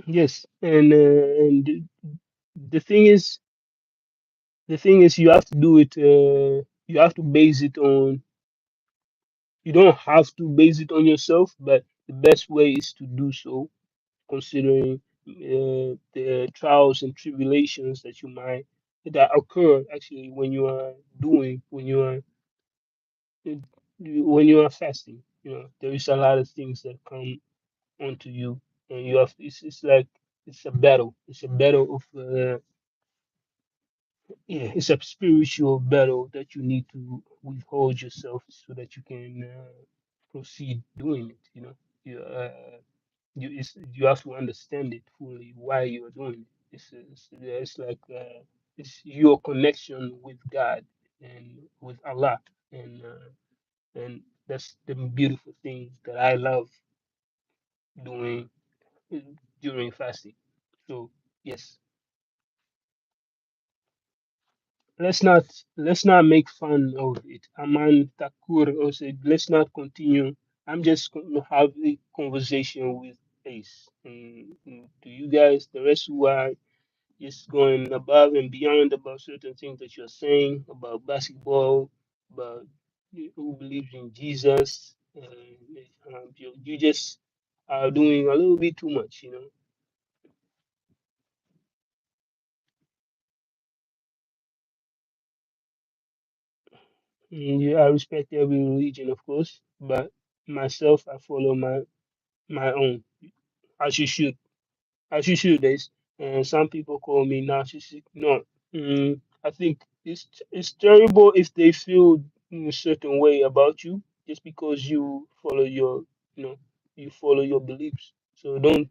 Speaker 1: Yes, and the thing is you have to do it. You have to base it on. You don't have to base it on yourself, but the best way is to do so, considering the trials and tribulations that occur actually when you are doing when you are fasting. There is a lot of things that come onto you, and you have. It's like it's a battle. It's a battle of. Yeah, it's a spiritual battle that you need to withhold yourself so that you can proceed doing it. You have to understand it fully why you are doing it. It's like it's your connection with God and with Allah, and that's the beautiful thing that I love doing during fasting. So yes, let's not make fun of it. Aman Takur also let's not continue. I'm just going to have a conversation with Ace. And to you guys, the rest who are just going above and beyond about certain things that you're saying about basketball, about who believes in Jesus, you just are doing a little bit too much. Yeah, I respect every religion, of course, but myself, I follow my own, as you should, as you should. And some people call me narcissistic. No, I think it's terrible if they feel in a certain way about you just because you know, you follow your beliefs. So don't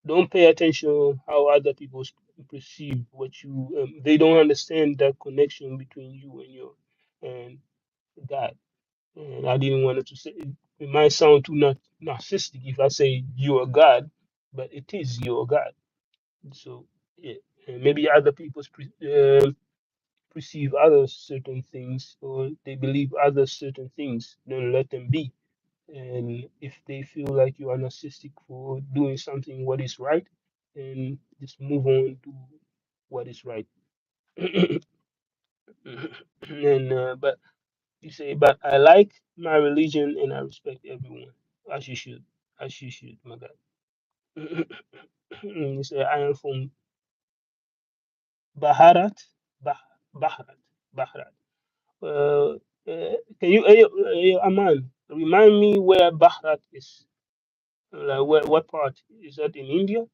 Speaker 1: don't pay attention how other people perceive what you. They don't understand that connection between you and your and God. And I didn't want to say it might sound too narcissistic if I say you're God, but it is your God. So yeah, and maybe other people perceive other certain things or they believe other certain things. Then let them be. And if they feel like you are narcissistic for doing something what is right, then just move on to what is right. and but you say, but I like my religion and I respect everyone, as you should, my God. You say, I am from Baharat, bah, Bahrat, Bahrat. Uh, can you, Aman, remind me where Bahrat is? Like, what part? Is that in India?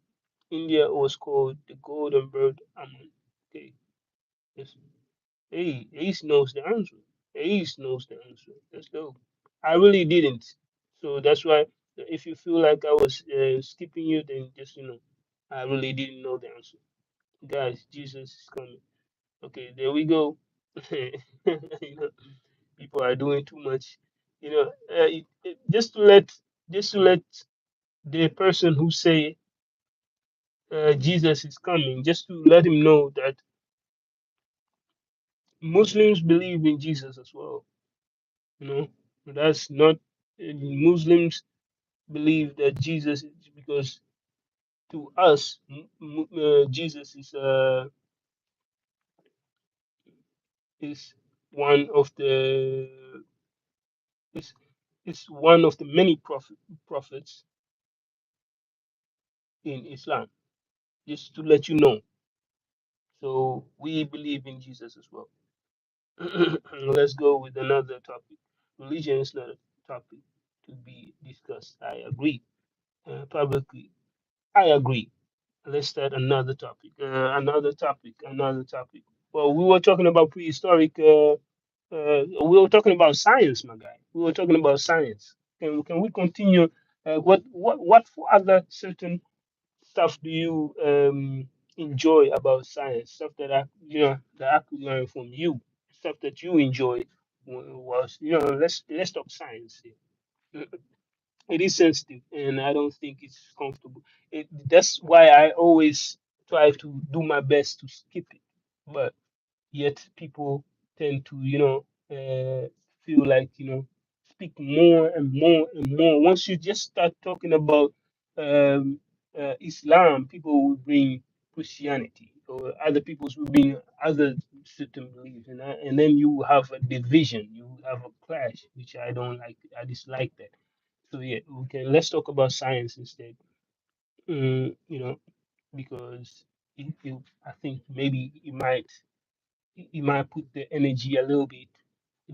Speaker 1: India was called the Golden Bird, Aman. Okay, yes. Hey, Ace knows the answer. Ace knows the answer. Let's go. I really didn't. So that's why if you feel like I was skipping you, then just. I really didn't know the answer. Guys, Jesus is coming. Okay, there we go. You know, people are doing too much. You know, just to let the person who say Jesus is coming, just to let him know that Muslims believe in Jesus as well. You know, that's not Muslims believe that Jesus is because to us Jesus is one of the is is one of the many prophets in Islam. Just to let you know, so we believe in Jesus as well. Let's go with another topic. Religion is not a topic to be discussed. I agree publicly. I agree. Let's start another topic. Another topic. Another topic. Well, we were talking about prehistoric. We were talking about science, my guy. We were talking about science. Can we continue? What for other certain stuff do you enjoy about science? Stuff that that I could learn from you. Stuff that you enjoy was let's talk science here. It is sensitive, and I don't think it's comfortable. That's why I always try to do my best to skip it. But yet people tend to feel like speak more and more and more. Once you just start talking about um, Islam, people will bring Christianity, or other people's will bring other certain beliefs, and then you have a division, you have a clash, which I don't like. I dislike that. So yeah, okay, let's talk about science instead. Because I think maybe you might put the energy a little bit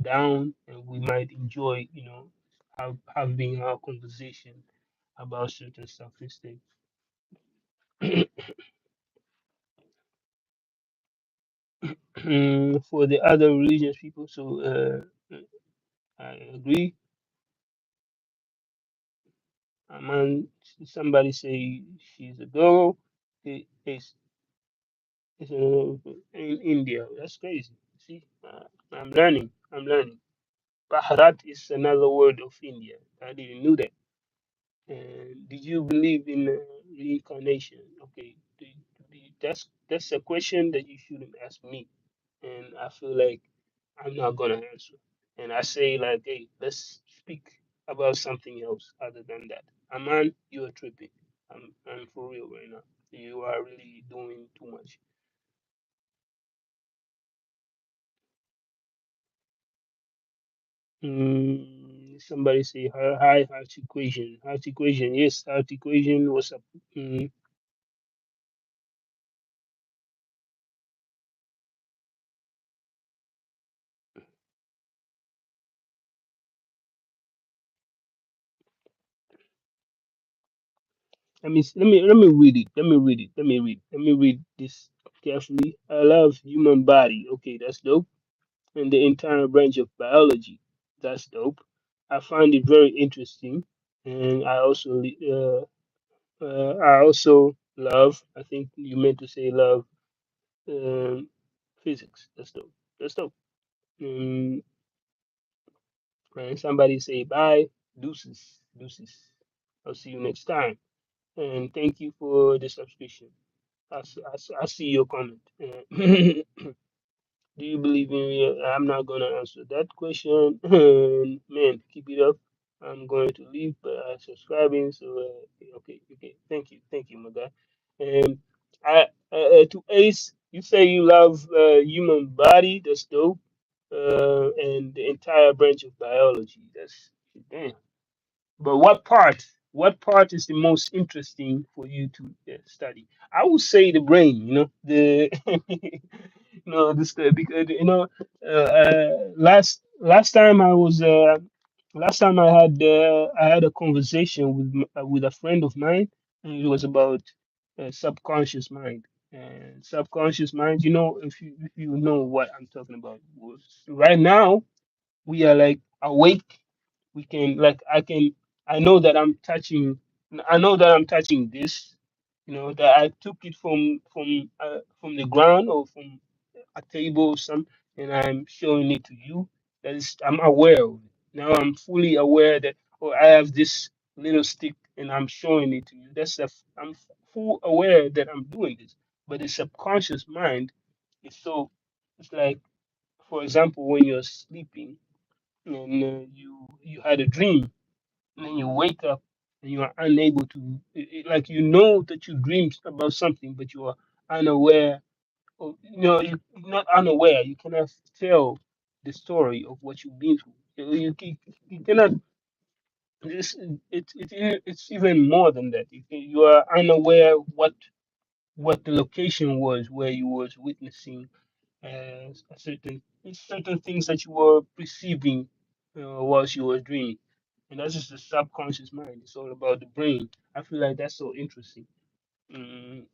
Speaker 1: down, and we might enjoy, having our conversation about certain stuff instead. For the other religious people, so I agree. A man, somebody say she's a girl. It's in India. That's crazy. See, I'm learning. I'm learning. Bharat is another word of India. I didn't know that. And did you believe in reincarnation? Okay, that's a question that you shouldn't ask me, and I feel like I'm not gonna answer. And I say like, hey, let's speak about something else other than that. Aman, you're tripping. I'm for real right now. You are really doing too much. Somebody say hi, heart equation. Heart equation, yes, heart equation. What's up? Mm, let me read it. Let me read it. Let me read this carefully. I love human body. Okay, that's dope. And the entire branch of biology. That's dope. I find it very interesting, and I also love. I think you meant to say love physics. That's dope. That's dope. Um, and somebody say bye, deuces, deuces. I'll see you next time, and thank you for the subscription. I see your comment. Do you believe in real? I'm not gonna answer that question. Man, keep it up. I'm going to leave by subscribing. So okay. Thank you, my guy. And to Ace, you say you love human body. That's dope. And the entire branch of biology. That's damn. But what part? What part is the most interesting for you to study? I would say the brain. The this because last time last time I had a conversation with a friend of mine, and it was about subconscious mind. And subconscious mind, if you know what I'm talking about, right now we are like awake. We can like I know that I'm touching this, You know, that I took it from the ground or from a table or some, and I'm showing it to you. That is, I'm aware of it. Now I'm fully aware that, oh, I have this little stick and I'm showing it to you. I'm full aware that I'm doing this. But the subconscious mind is so, it's like, for example, when you're sleeping and you had a dream and then you wake up and you are unable to, like, you know that you dreamed about something, but you are unaware, or you're not unaware. You cannot tell the story of what you've been through. You cannot. This it's even more than that. You are unaware what the location was where you was witnessing a certain things that you were perceiving whilst you were dreaming. And that's just the subconscious mind. It's all about the brain. I feel like that's so interesting. Mm,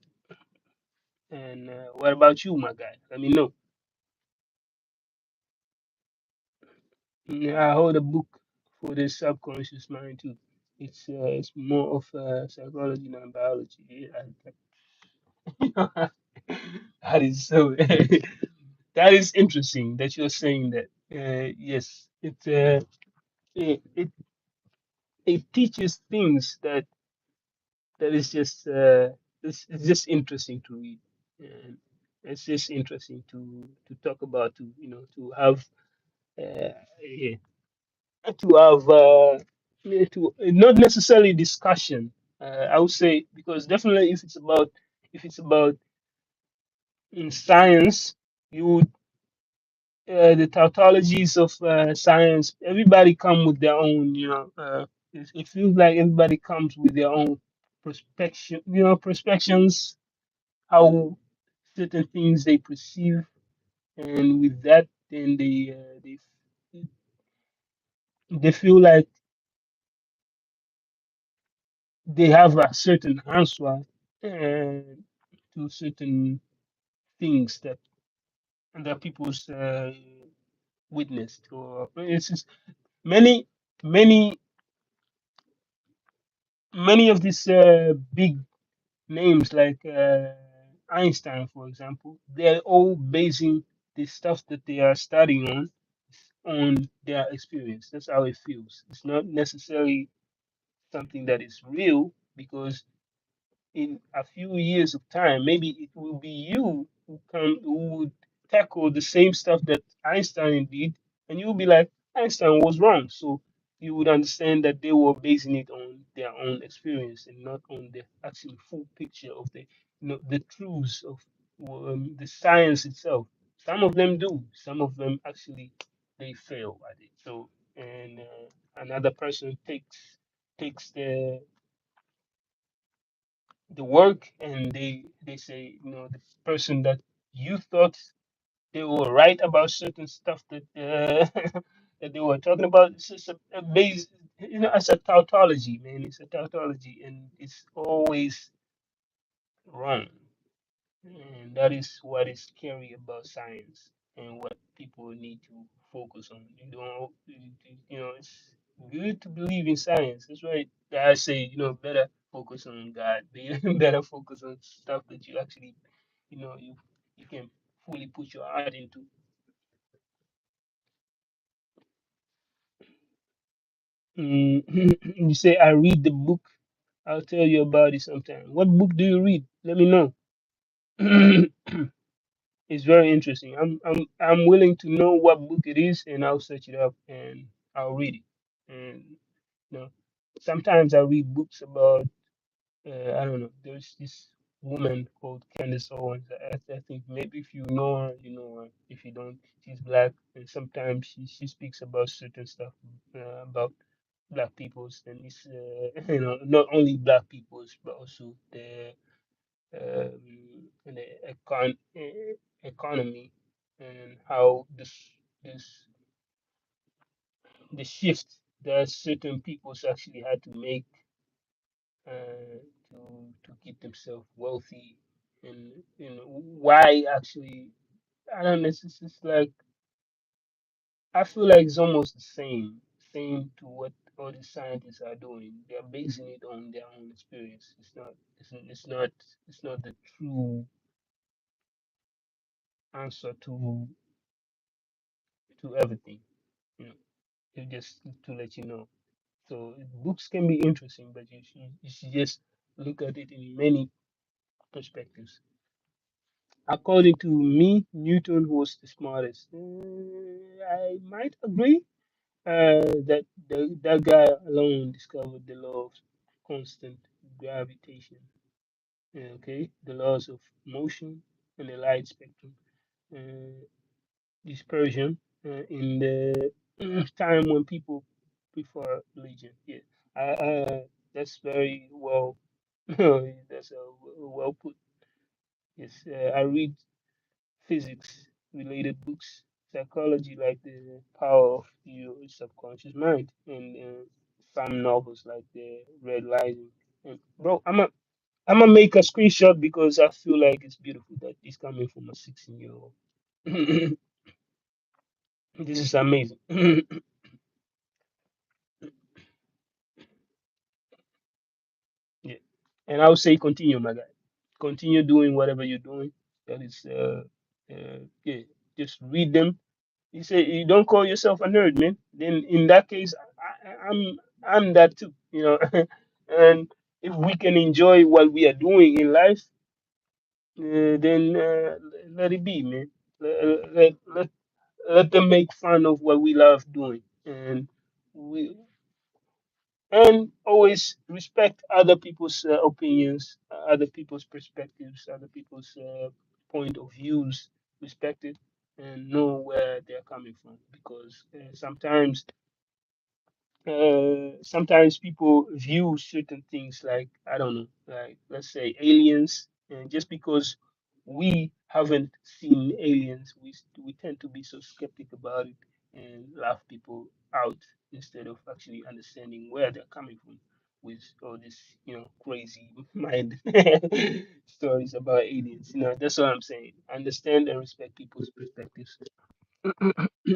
Speaker 1: and what about you, my guy? Let me know. Yeah, I hold a book for the subconscious mind too. It's more of psychology than biology. That is so. That is interesting that you're saying that. Yes, it it teaches things that is just it's just interesting to read, and it's just interesting to talk about, to to have yeah, to have to not necessarily discussion. I would say, because definitely if it's about in science, you would the tautologies of science. Everybody come with their own, it feels like everybody comes with their own perspection, perspectives, how certain things they perceive, and with that, then they feel like they have a certain answer to certain things that people's witnessed, or it's just many many many of these big names like Einstein, for example, they're all basing the stuff that they are studying on their experience. That's how it feels. It's not necessarily something that is real, because in a few years of time, maybe it will be you who would tackle the same stuff that Einstein did, and you'll be like, Einstein was wrong. So you would understand that they were basing it on their own experience and not on the actual full picture of the truths of the science itself. Some of them do. Some of them actually they fail at it. So, and another person takes the work, and they say, the person that you thought they were right about certain stuff that that they were talking about. It's just a base, it's a tautology, man. It's a tautology, and it's always wrong. And that is what is scary about science, and what people need to focus on. You don't, it's good to believe in science. That's why I say, better focus on God. Better focus on stuff that you actually, you can fully put your heart into. Mm, you say I read the book. I'll tell you about it sometime. What book do you read? Let me know. It's very interesting. I'm willing to know what book it is, and I'll search it up and I'll read it. And you know, sometimes I read books about I don't know. There's this woman called Candace Owens. I think maybe if you know her, you know her. If you don't, she's black, and sometimes she speaks about certain stuff about black peoples, and it's not only black peoples but also the economy, and how this the shift that certain peoples actually had to make to keep themselves wealthy, and why actually I don't know. It's like I feel like it's almost the same to what all the scientists are doing. They are basing it on their own experience. It's not the true answer to everything. You know, it just to let you know. So books can be interesting, but you should just look at it in many perspectives. According to me, Newton was the smartest. I might agree that guy alone discovered the law of constant gravitation. Okay, the laws of motion and the light spectrum, uh, dispersion in the time when people prefer religion. Yeah, that's very well. That's well put. Yes, I read physics related books, psychology like the power of your subconscious mind, and some novels like the Red Rising. And bro, I'm gonna make a screenshot because I feel like it's beautiful that it's coming from a 16-year old. This is amazing. Yeah, and I would say continue, my guy. Continue doing whatever you're doing. That is, yeah, just read them. You say you don't call yourself a nerd, man. Then in that case, I'm that too, you know. And if we can enjoy what we are doing in life, then let it be, man. Let them make fun of what we love doing, and we and always respect other people's opinions, other people's perspectives, other people's point of views. Respect it and know where they're coming from because sometimes people view certain things like I don't know, like let's say aliens, and just because we haven't seen aliens, we tend to be so skeptic about it and laugh people out instead of actually understanding where they're coming from with all this, crazy mind stories about aliens. That's what I'm saying. Understand and respect people's perspectives.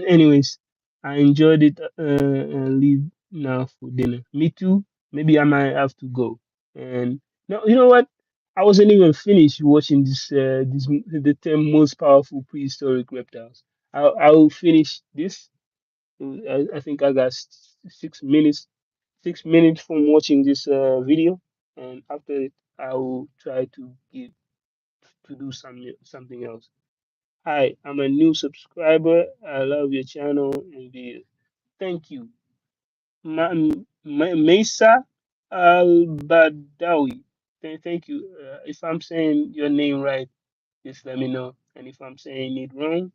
Speaker 1: Anyways, I enjoyed it and leave now for dinner. Me too. Maybe I might have to go. And no, you know what? I wasn't even finished watching this the 10 most powerful prehistoric reptiles. I will finish this. I think I got 6 minutes 6 minutes from watching this video, and after it, I will try to get to do something else. Hi, I'm a new subscriber. I love your channel and videos. Thank you. Mesa Al Badawi. Thank you. If I'm saying your name right, just let me know. And if I'm saying it wrong,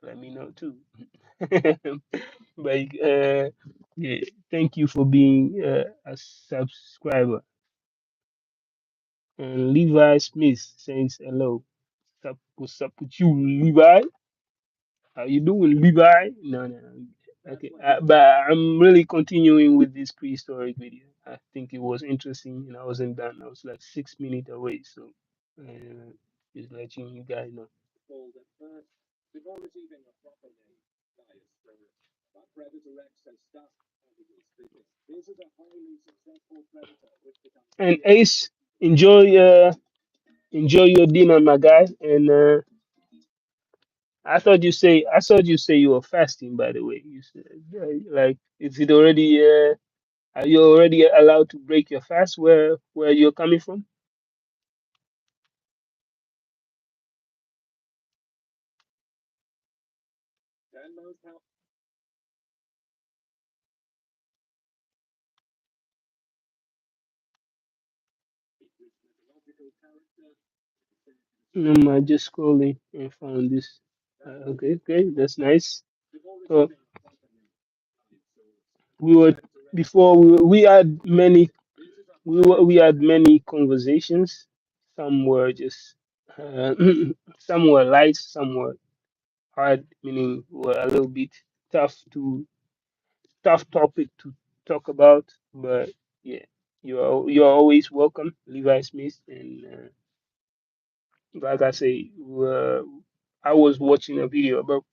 Speaker 1: let me know too. But yeah, thank you for being a subscriber. And Levi Smith says hello. What's up with you, Levi? How you doing, Levi? No, no, no. Okay, but I'm really continuing with this prehistoric video. I think it was interesting, and I wasn't done. I was like 6 minutes away, so just letting you guys know. And Ace, enjoy enjoy your dinner, my guy. And I thought you say you were fasting. By the way, you said like is it already? Are you already allowed to break your fast where you're coming from? I just scrolling and found this. Okay, okay, that's nice. So we were before we had many we had many conversations. Some were just uh, some were light, some were hard, meaning were a little bit tough topic to talk about. But yeah, you're always welcome, Levi Smith. And like I say, I was watching a video about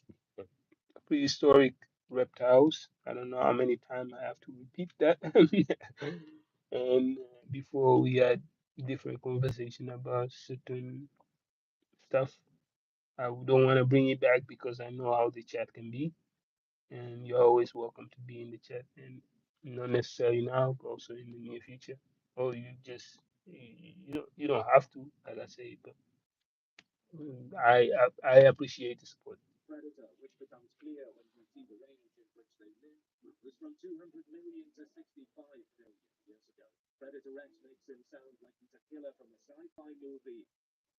Speaker 1: prehistoric reptiles. I don't know how many times I have to repeat that. And before we had different conversation about certain stuff, I don't want to bring it back because I know how the chat can be, and you're always welcome to be in the chat, and not necessarily now, but also in the near future. Or you just you don't have to, like I say, but I appreciate the support.
Speaker 2: Predator, which becomes clear when you see the range in which they live, was from 200 million to 65 million years ago. Predator X makes him sound like he's a killer from a sci-fi movie.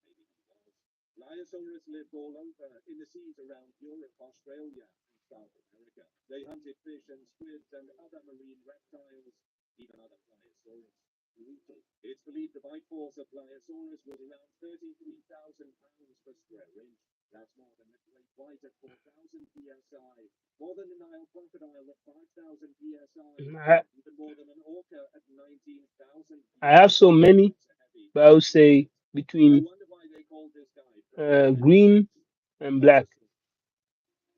Speaker 2: Maybe he was. Lyosaurus lived all over, in the seas around Europe, Australia, and South America. They hunted fish and squids and other marine reptiles, even other Pliosaurus. Brutal. It's believed the bite force of Pliosaurus was around 33,000 pounds per square inch. That's more than the great white at 4,000 psi, more than the Nile crocodile at 5,000 psi,
Speaker 1: I,
Speaker 2: even more than an orca at 19,000
Speaker 1: I have so
Speaker 2: psi.
Speaker 1: many,
Speaker 2: That's a heavy
Speaker 1: but I would
Speaker 2: creature.
Speaker 1: say
Speaker 2: No
Speaker 1: between
Speaker 2: wonder why they called this guy Predator X.
Speaker 1: green and black.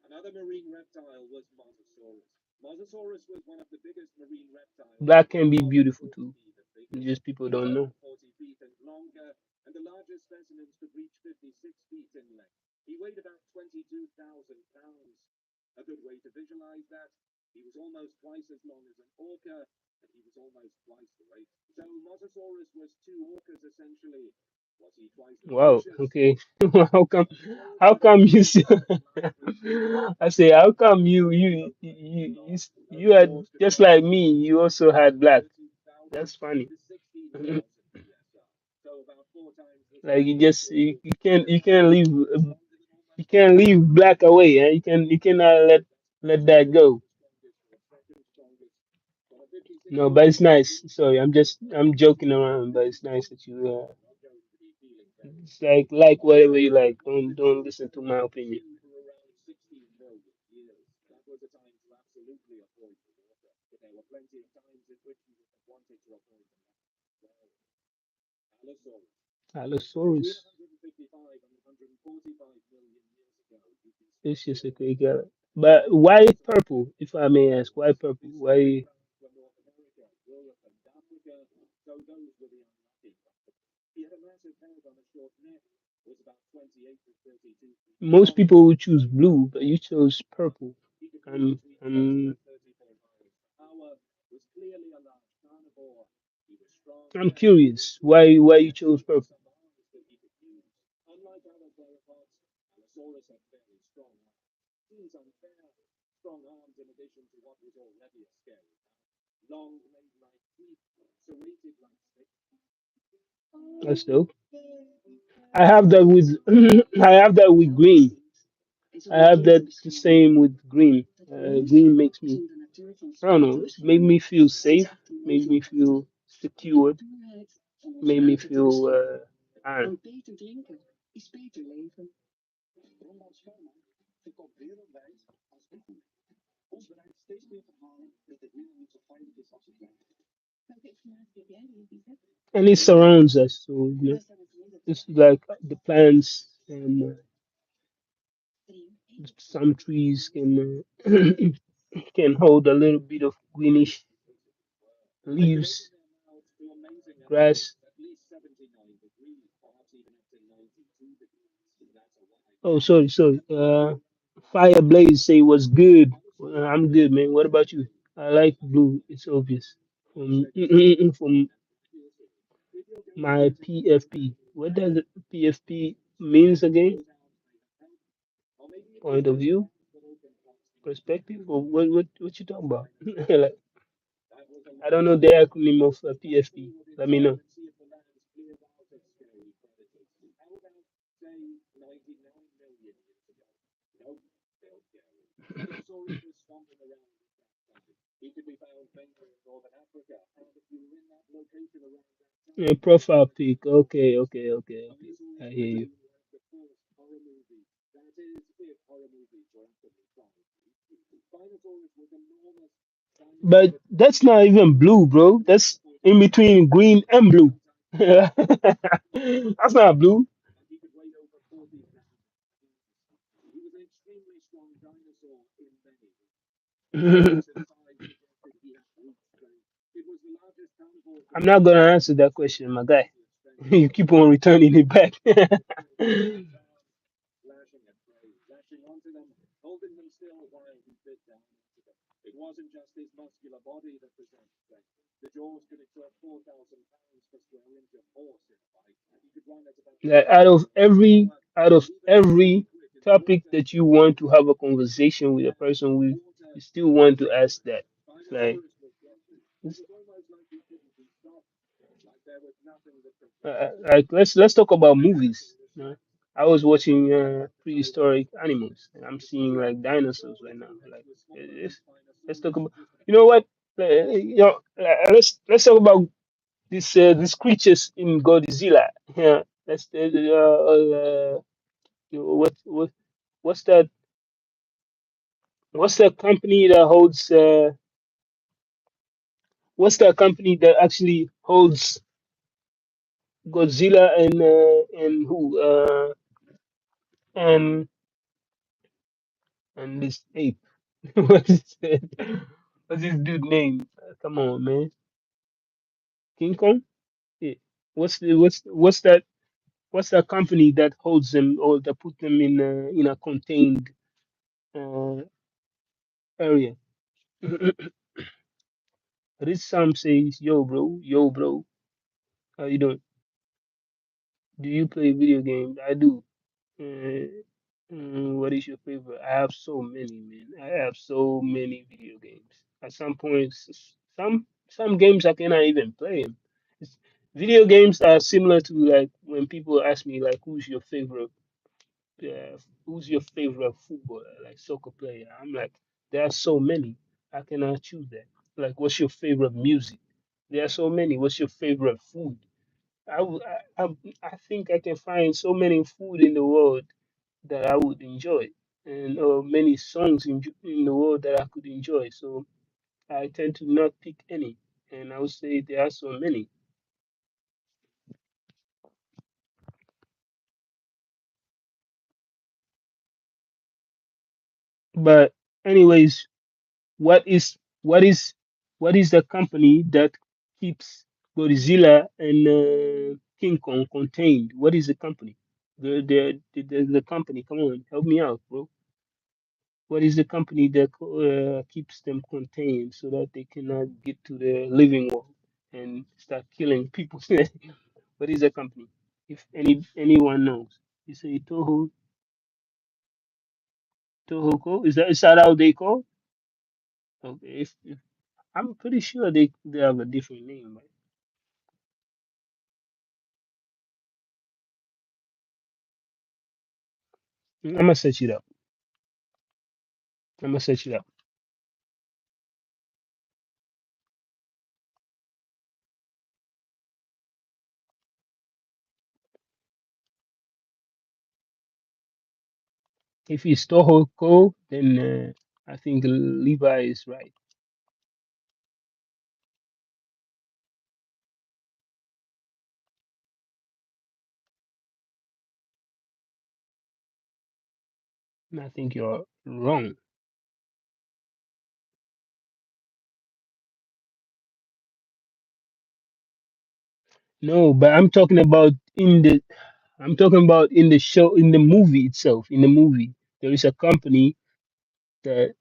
Speaker 2: Another marine reptile was Mosasaurus. Mosasaurus was one of the biggest marine reptiles,
Speaker 1: Black can be
Speaker 2: more than
Speaker 1: beautiful
Speaker 2: 40
Speaker 1: too.
Speaker 2: feet and bigger.
Speaker 1: Just people
Speaker 2: He was
Speaker 1: don't know.
Speaker 2: about 40 feet and longer, and the largest specimens could reach 56 feet in length. He weighed about 22,000 pounds. A good way to visualize that, he was almost twice as long as an orca, and he was almost twice the weight. So Mosasaurus was two orcas essentially. Was he twice as
Speaker 1: Wow.
Speaker 2: vicious?
Speaker 1: Okay. How come?
Speaker 2: Mosasaurus
Speaker 1: How
Speaker 2: was
Speaker 1: come you?
Speaker 2: enormous and likely
Speaker 1: I say, how come you had just like me? You also had black. That's funny.
Speaker 2: to 16,000 psi. So about four times the
Speaker 1: Like
Speaker 2: size of a big
Speaker 1: you
Speaker 2: crocodile
Speaker 1: can't
Speaker 2: and
Speaker 1: leave
Speaker 2: stronger than
Speaker 1: you
Speaker 2: almost
Speaker 1: can't
Speaker 2: any
Speaker 1: leave
Speaker 2: mammal.
Speaker 1: black away. You cannot let that
Speaker 2: Mosasaurus
Speaker 1: go.
Speaker 2: was the strongest or second strongest. But a 56
Speaker 1: No, but
Speaker 2: kilo
Speaker 1: it's nice.
Speaker 2: beast
Speaker 1: Sorry, I'm
Speaker 2: was
Speaker 1: joking around, but it's nice that you
Speaker 2: not going to be feeling very
Speaker 1: it's
Speaker 2: strong.
Speaker 1: like whatever you
Speaker 2: Mosasaurus
Speaker 1: like.
Speaker 2: lived in
Speaker 1: Don't listen to
Speaker 2: Africa
Speaker 1: my
Speaker 2: and
Speaker 1: opinion.
Speaker 2: grew for around 16 million years. That was a time to absolutely avoid the water, but there were plenty of times in which you would have wanted to avoid the land as well. Allosaurus. Between
Speaker 1: Allosaurus.
Speaker 2: 155 and 145 million years ago, you can still
Speaker 1: It's just
Speaker 2: hear
Speaker 1: a
Speaker 2: the
Speaker 1: quick
Speaker 2: sound of
Speaker 1: But why
Speaker 2: Allosaurus
Speaker 1: purple, if I may
Speaker 2: fossils.
Speaker 1: ask? Why purple?
Speaker 2: This spread
Speaker 1: Why?
Speaker 2: around from North America, Europe, and Africa, so those were the unlucky ones. He had a massive head on a short neck, was about 28 to 32 feet
Speaker 1: Most
Speaker 2: long,
Speaker 1: people would
Speaker 2: and
Speaker 1: choose
Speaker 2: weighed about
Speaker 1: blue, but you
Speaker 2: 30
Speaker 1: chose
Speaker 2: pounds.
Speaker 1: purple.
Speaker 2: He could move
Speaker 1: And
Speaker 2: between 20 and 34 miles per hour, was clearly a large carnivore. He was strong
Speaker 1: I'm
Speaker 2: and had
Speaker 1: curious
Speaker 2: big
Speaker 1: why
Speaker 2: claws
Speaker 1: you
Speaker 2: and
Speaker 1: chose
Speaker 2: even
Speaker 1: purple.
Speaker 2: some arms that he could use. Unlike other theropods, Allosaurus had fairly strong arms. Seems unfair. Strong arms in addition to what was already a scary mouth. Long blade-like teeth, serrated like snake.
Speaker 1: That's dope. I have that with I have that with green. I have that the same with green. Green makes me I don't know, make me feel safe, make me feel secured, make me feel I don't and it surrounds us. So it's like the plants and some trees can can hold a little bit of greenish
Speaker 2: They could open
Speaker 1: leaves,
Speaker 2: their mouths to amazing
Speaker 1: grass.
Speaker 2: elements, at least 79 degrees, perhaps even up to 92 degrees. That's a wide
Speaker 1: Oh,
Speaker 2: range.
Speaker 1: sorry. Fire Blaze say was good. I'm good, man. What about you? I like blue. It's obvious from from
Speaker 2: If you're going to
Speaker 1: my
Speaker 2: use any
Speaker 1: PFP. What does
Speaker 2: weapon,
Speaker 1: PFP means again?
Speaker 2: sounds may have helped. Or maybe it was
Speaker 1: Point of
Speaker 2: just
Speaker 1: view,
Speaker 2: enough that open proximity to
Speaker 1: perspective, or
Speaker 2: you
Speaker 1: what you talking about?
Speaker 2: dinosaurs.
Speaker 1: Like,
Speaker 2: That was a
Speaker 1: I
Speaker 2: long
Speaker 1: don't know the
Speaker 2: time ago.
Speaker 1: acronym of
Speaker 2: Let's
Speaker 1: PFP.
Speaker 2: forward in
Speaker 1: Let me
Speaker 2: time
Speaker 1: know.
Speaker 2: and see if the land's cleared out of scary predators. How about, say, 99 million years ago? Nope, still scary. Allosaurus was stomping around at that time. He could be found mainly in northern Africa, and if you were in that location around that
Speaker 1: Yeah,
Speaker 2: time,
Speaker 1: profile
Speaker 2: then
Speaker 1: pic.
Speaker 2: you were
Speaker 1: Okay.
Speaker 2: Dinosaurs
Speaker 1: I
Speaker 2: were
Speaker 1: hear you.
Speaker 2: seen like the first horror movie. That is, if horror movies were actively trying to reach you. Dinosaurs was enormous.
Speaker 1: But
Speaker 2: Dinosaurs were
Speaker 1: that's not even blue,
Speaker 2: long
Speaker 1: bro.
Speaker 2: lived
Speaker 1: That's
Speaker 2: for
Speaker 1: in
Speaker 2: decades,
Speaker 1: between green and blue.
Speaker 2: sometimes
Speaker 1: That's
Speaker 2: hundreds of years.
Speaker 1: not blue.
Speaker 2: And he could weigh over 40,000 pounds. He was an extremely strong dinosaur in many ways.
Speaker 1: I'm not gonna answer that question, my guy. You keep on returning it back.
Speaker 2: Lashing at prey, lashing onto them, holding them still while he bit down into them. It wasn't just his muscular body that possessed strength. The jaws could exert 4,000 pounds per square inch of force in a fight. He could run at about
Speaker 1: Like
Speaker 2: 200 miles per hour,
Speaker 1: out
Speaker 2: and
Speaker 1: of
Speaker 2: even if he was
Speaker 1: every
Speaker 2: quick as
Speaker 1: topic
Speaker 2: water,
Speaker 1: that you
Speaker 2: he
Speaker 1: want
Speaker 2: could
Speaker 1: to have a
Speaker 2: swim
Speaker 1: conversation with a
Speaker 2: and
Speaker 1: person with,
Speaker 2: water
Speaker 1: you still
Speaker 2: was
Speaker 1: want to
Speaker 2: his
Speaker 1: ask
Speaker 2: weakness.
Speaker 1: that. It's like
Speaker 2: Spinosaurus was deadly. It
Speaker 1: it's,
Speaker 2: was almost like he couldn't be stopped, like there was nothing that could break
Speaker 1: uh,
Speaker 2: him.
Speaker 1: like let's talk about movies. You know? I was watching prehistoric animals, and I'm seeing like dinosaurs right now. Like it's, let's talk about. You know what? Let's talk about these creatures in Godzilla. Yeah, what what's that? What's the company that holds? What's the company that actually holds Godzilla and who and this ape? What's it? What's this dude name? Come on, man, King Kong. Yeah. What's that company that holds them or that put them in a contained uh, area? This Sam says, yo, bro, how you doing? Do you play video games? I do. Uh, what is your favorite? I have so many, man. I have so many video games. At some points, some games I cannot even play them. It's, video games are similar to like when people ask me like, who's your favorite footballer, like soccer player? I'm like, there are so many. I cannot choose that. Like, what's your favorite music? There are so many. What's your favorite food? I, w- I think I can find so many food in the world that I would enjoy, and many songs in the world that I could enjoy. So I tend to not pick any, and I would say there are so many. But anyways, what is what is what is the company that keeps Godzilla and King Kong contained? What is the company? The company. Come on, help me out, bro. What is the company that keeps them contained so that they cannot get to the living world and start killing people? What is the company? If anyone knows, you say Toho Co. Is that how they call? Okay, if I'm pretty sure they have a different name, but I'm gonna search it up. I'm gonna search it up. If it's Toho Co, then I think Levi is right. And I think you're wrong. No, but I'm talking about in the show, in the movie itself. In the movie, there is a company that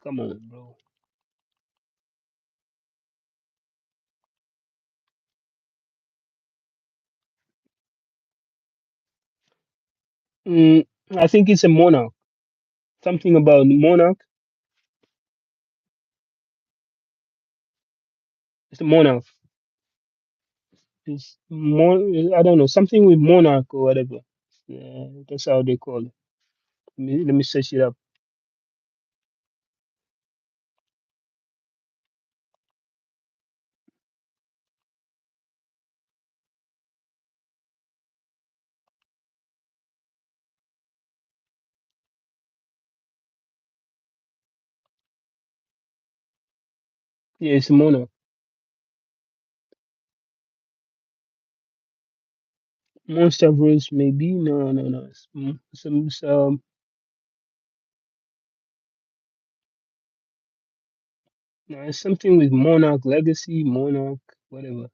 Speaker 1: come on, bro. Mm, I think it's a monarch. Something about monarch. It's a monarch. It's I don't know, something with monarch or whatever. Yeah, that's how they call it. Let me search it up. Yeah, it's a monarch. Monsterverse, maybe. No, no, no. It's, No, it's something with Monarch Legacy, Monarch, whatever.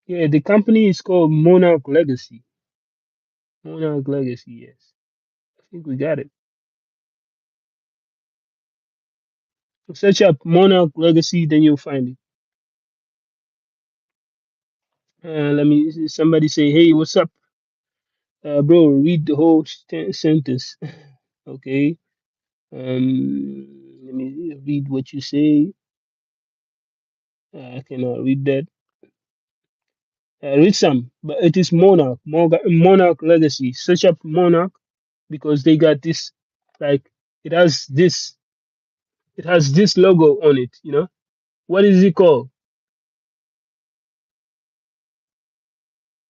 Speaker 1: Yeah, the company is called Monarch Legacy. Monarch Legacy, yes. I think we got it. Search up Monarch Legacy, then you'll find it. Let me. Somebody say, "Hey, what's up, bro?" Read the whole sentence. Okay. Let me read what you say. I cannot read that. Read some, but it is Monarch Legacy. Search up Monarch because they got this, like, it has this, it has this logo on it. You know what is it called?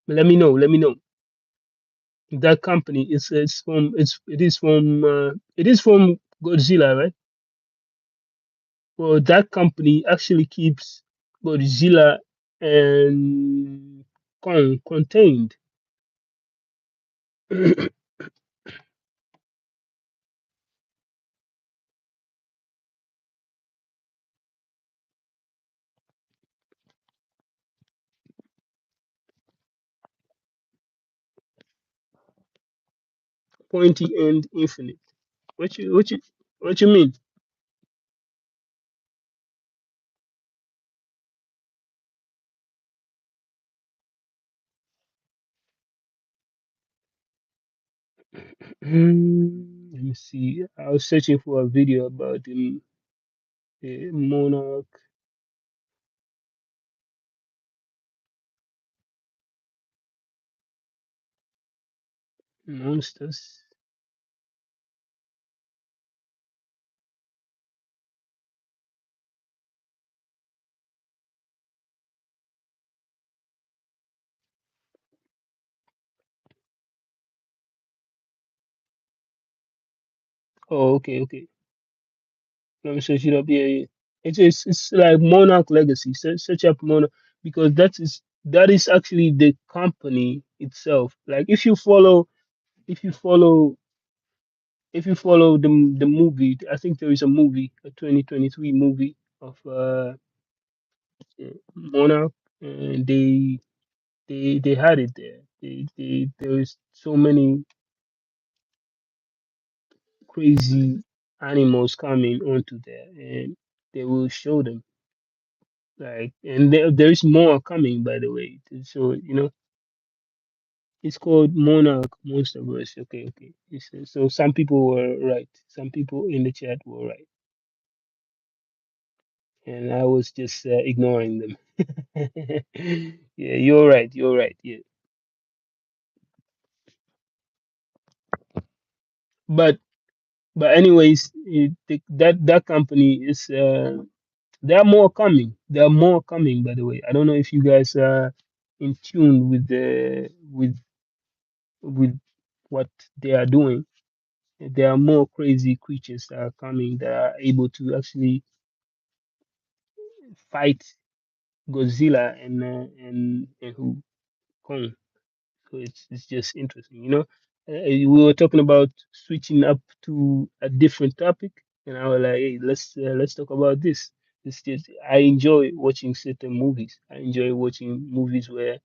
Speaker 1: Let me know. Let me know. That company is it is from Godzilla, right? Well, that company actually keeps Godzilla and Kong contained. 20 and infinite. What you mean? Let me see. I was searching for a video about the monarch monsters. Oh, okay, okay. Let me search it up. Yeah, yeah. It's like Monarch Legacy. Search up Monarch because that is actually the company itself. Like if you follow the movie, I think there is a movie, a 2023 movie of Monarch, and they had it there. There is so many crazy animals coming onto there, and they will show them. Like, and there is more coming, by the way. So it's called Monarch Monsterverse. Okay, okay. So some people were right. Some people in the chat were right, and I was just ignoring them. Yeah, you're right. You're right. Yeah, but anyways, that company is. There are more coming. There are more coming. By the way, I don't know if you guys are in tune with with what they are doing. There are more crazy creatures that are coming that are able to actually fight Godzilla and who Kong. So it's just interesting, we were talking about switching up to a different topic, and I was like, hey, let's talk about this. It's just I enjoy watching certain movies. I enjoy watching movies where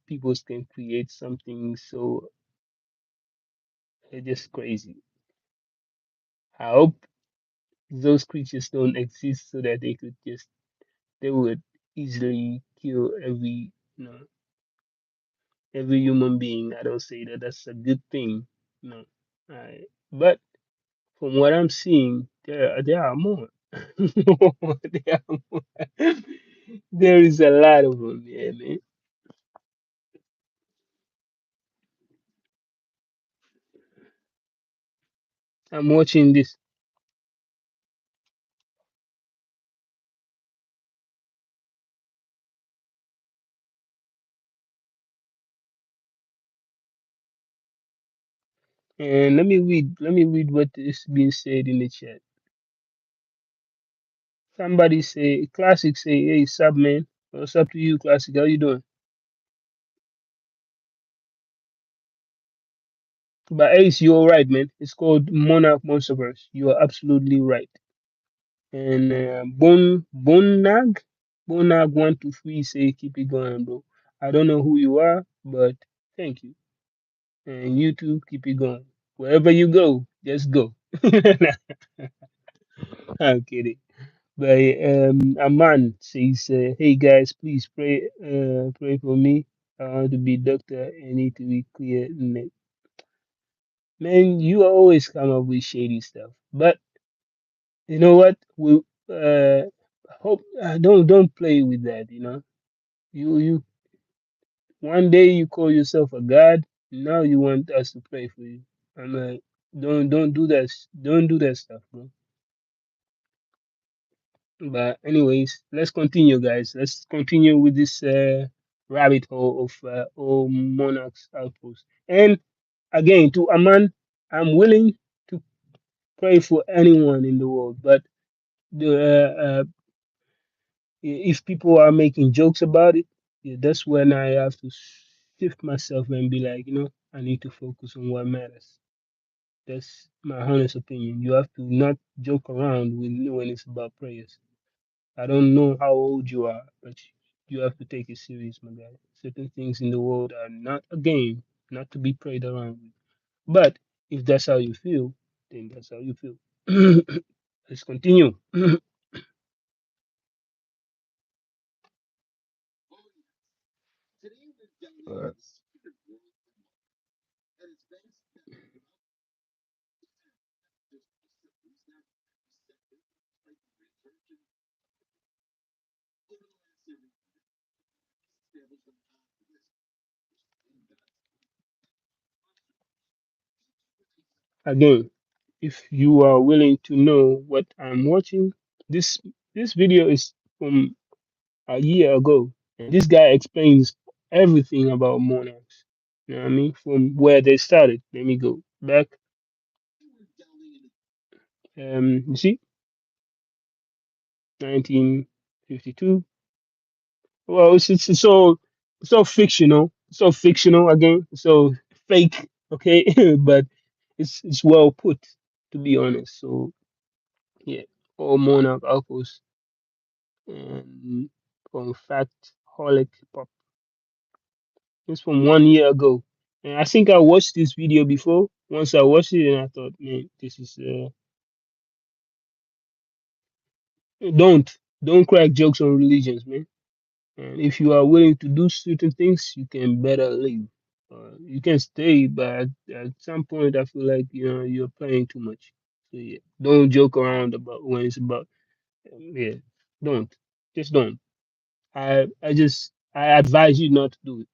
Speaker 1: people can create something so just crazy. I hope those creatures don't exist so that they would easily kill every human being. I don't say that that's a good thing. No. But from what I'm seeing, there are more. There are more. There is a lot of them, yeah, man. I'm watching this, and let me read what is being said in the chat. Somebody say, Classic say, hey, sub man. What's up to you, Classic? How you doing? But Ace, you're right, man. It's called Monarch Monsterverse. You are absolutely right. And Bonag 123 say, keep it going, bro. I don't know who you are, but thank you. And you too, keep it going. Wherever you go, just go. I'm kidding. But Aman says, "Hey guys, please pray for me. I want to be doctor. I need to be clear. Man, you always come up with shady stuff. But you know what? We uh hope don't play with that. You know, you one day you call yourself a god. Now you want us to pray for you. I'm like, don't do that. Don't do that stuff, bro. But anyways, let's continue, guys. Let's continue with this rabbit hole of all monarchs outpost. And again, to Aman, I'm willing to pray for anyone in the world. But the, if people are making jokes about it, yeah, that's when I have to shift myself and be like, I need to focus on what matters. That's my honest opinion. You have to not joke around when it's about prayers. I don't know how old you are, but you have to take it serious, my guy. Certain things in the world are not a game, not to be played around with. But if that's how you feel, then that's how you feel. Let's continue. Uh, Again, if you are willing to know what I'm watching, this this video is from a year ago. And this guy explains everything about monarchs. You know what I mean? From where they started. Let me go back. You see, 1952. Well, it's all fictional. It's all fictional again. So fake, okay, but it's well put, to be honest. So yeah, all monarch uncles and from fact holic pop. It's from 1 year ago, and I think I watched this video before. Once I watched it, and I thought, man, this is don't don't crack jokes on religions, man. And if you are willing to do certain things, you can better leave. You can stay, but at some point, I feel like you're playing too much. So yeah, don't joke around about when it's about yeah. Don't just don't. I advise you not to do it.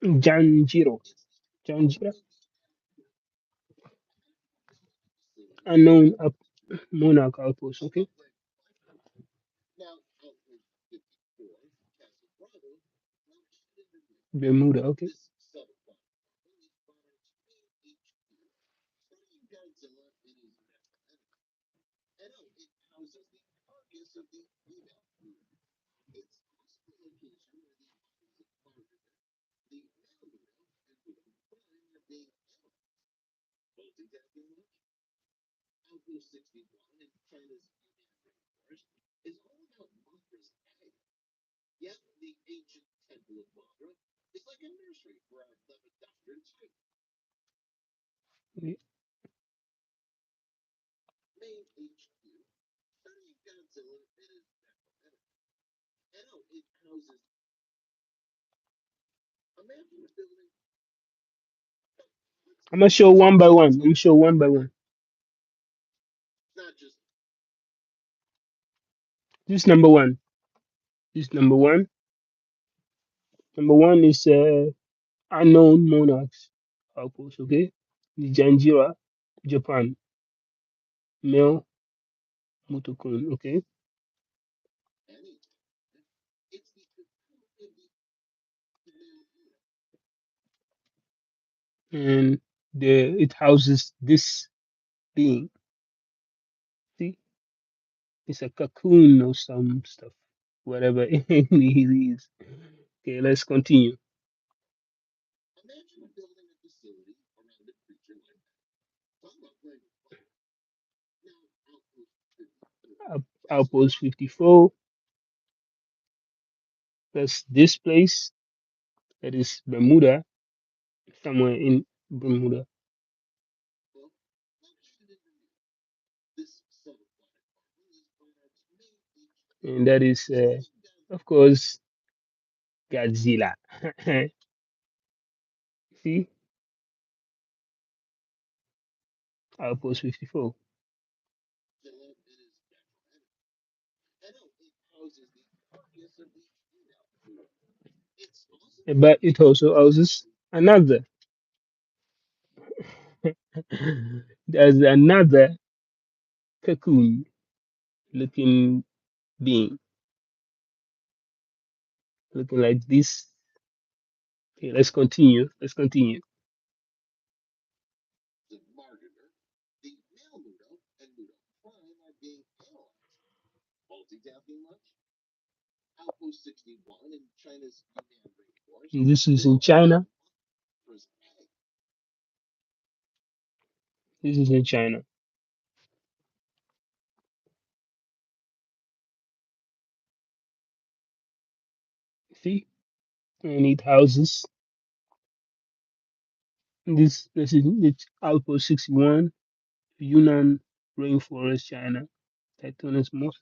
Speaker 1: Janjiro. Janjiro. Unknown monarch outpost. Okay. Bermuda. Okay. I'm gonna show one by one. I'm gonna show one by one. This is number one. This is number one. Number one is unknown monarchs outpost. Okay. The Janjira, Japan. Male Mutokun. Okay. And it houses this being. See, it's a cocoon or some stuff, whatever it is. Okay, let's continue. Outpost 54. That's this place. That is Bermuda, somewhere in Bermuda, and that is, of course, Godzilla. See, Outpost 54. But it also houses another. There's another cocoon looking being, looking like this. Okay, let's continue. Let's continue. And this is in China. This is in China. See, and it houses this is it's Outpost 61, Yunnan Rainforest, China. Titano's moth,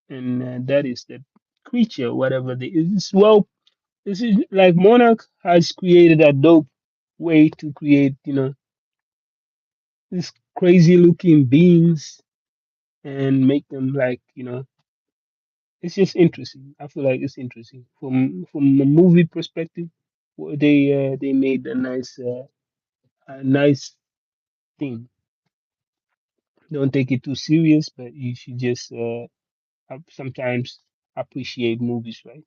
Speaker 1: and that is the creature, whatever the is. Well, this is like Monarch has created a dope way to create, these crazy looking beings and make them like, it's just interesting. I feel like it's interesting from a movie perspective. They made a nice thing. Don't take it too serious, but you should just sometimes appreciate movies, right?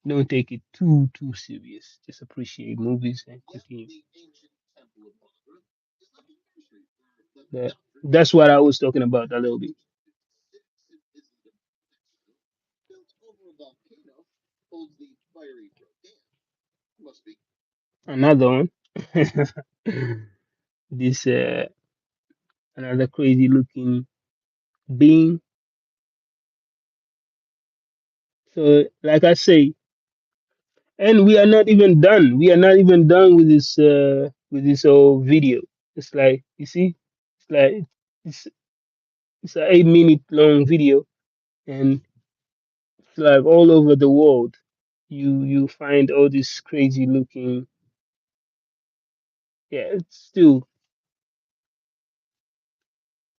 Speaker 1: Don't take it too serious. Just appreciate movies and continue. That, that's what I was talking about a little bit. Another one. This another crazy looking being. So like I say, And we are not even done. We are not even done with this whole video. It's like you see, it's like it's it's an 8 minute long video, and it's like all over the world. You find all this crazy looking. Yeah, it's still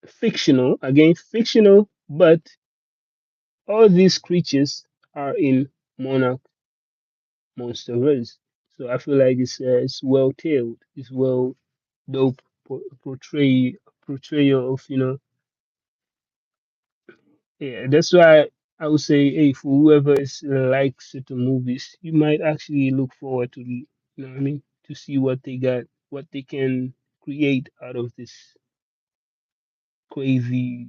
Speaker 1: fictional again, fictional, but all these creatures are in monarch monsterverse. So I feel like it's well told. It's well dope portrayal of yeah. That's why I would say, hey, for whoever is likes certain movies, you might actually look forward to what I mean, to see what they got, what they can create out of this crazy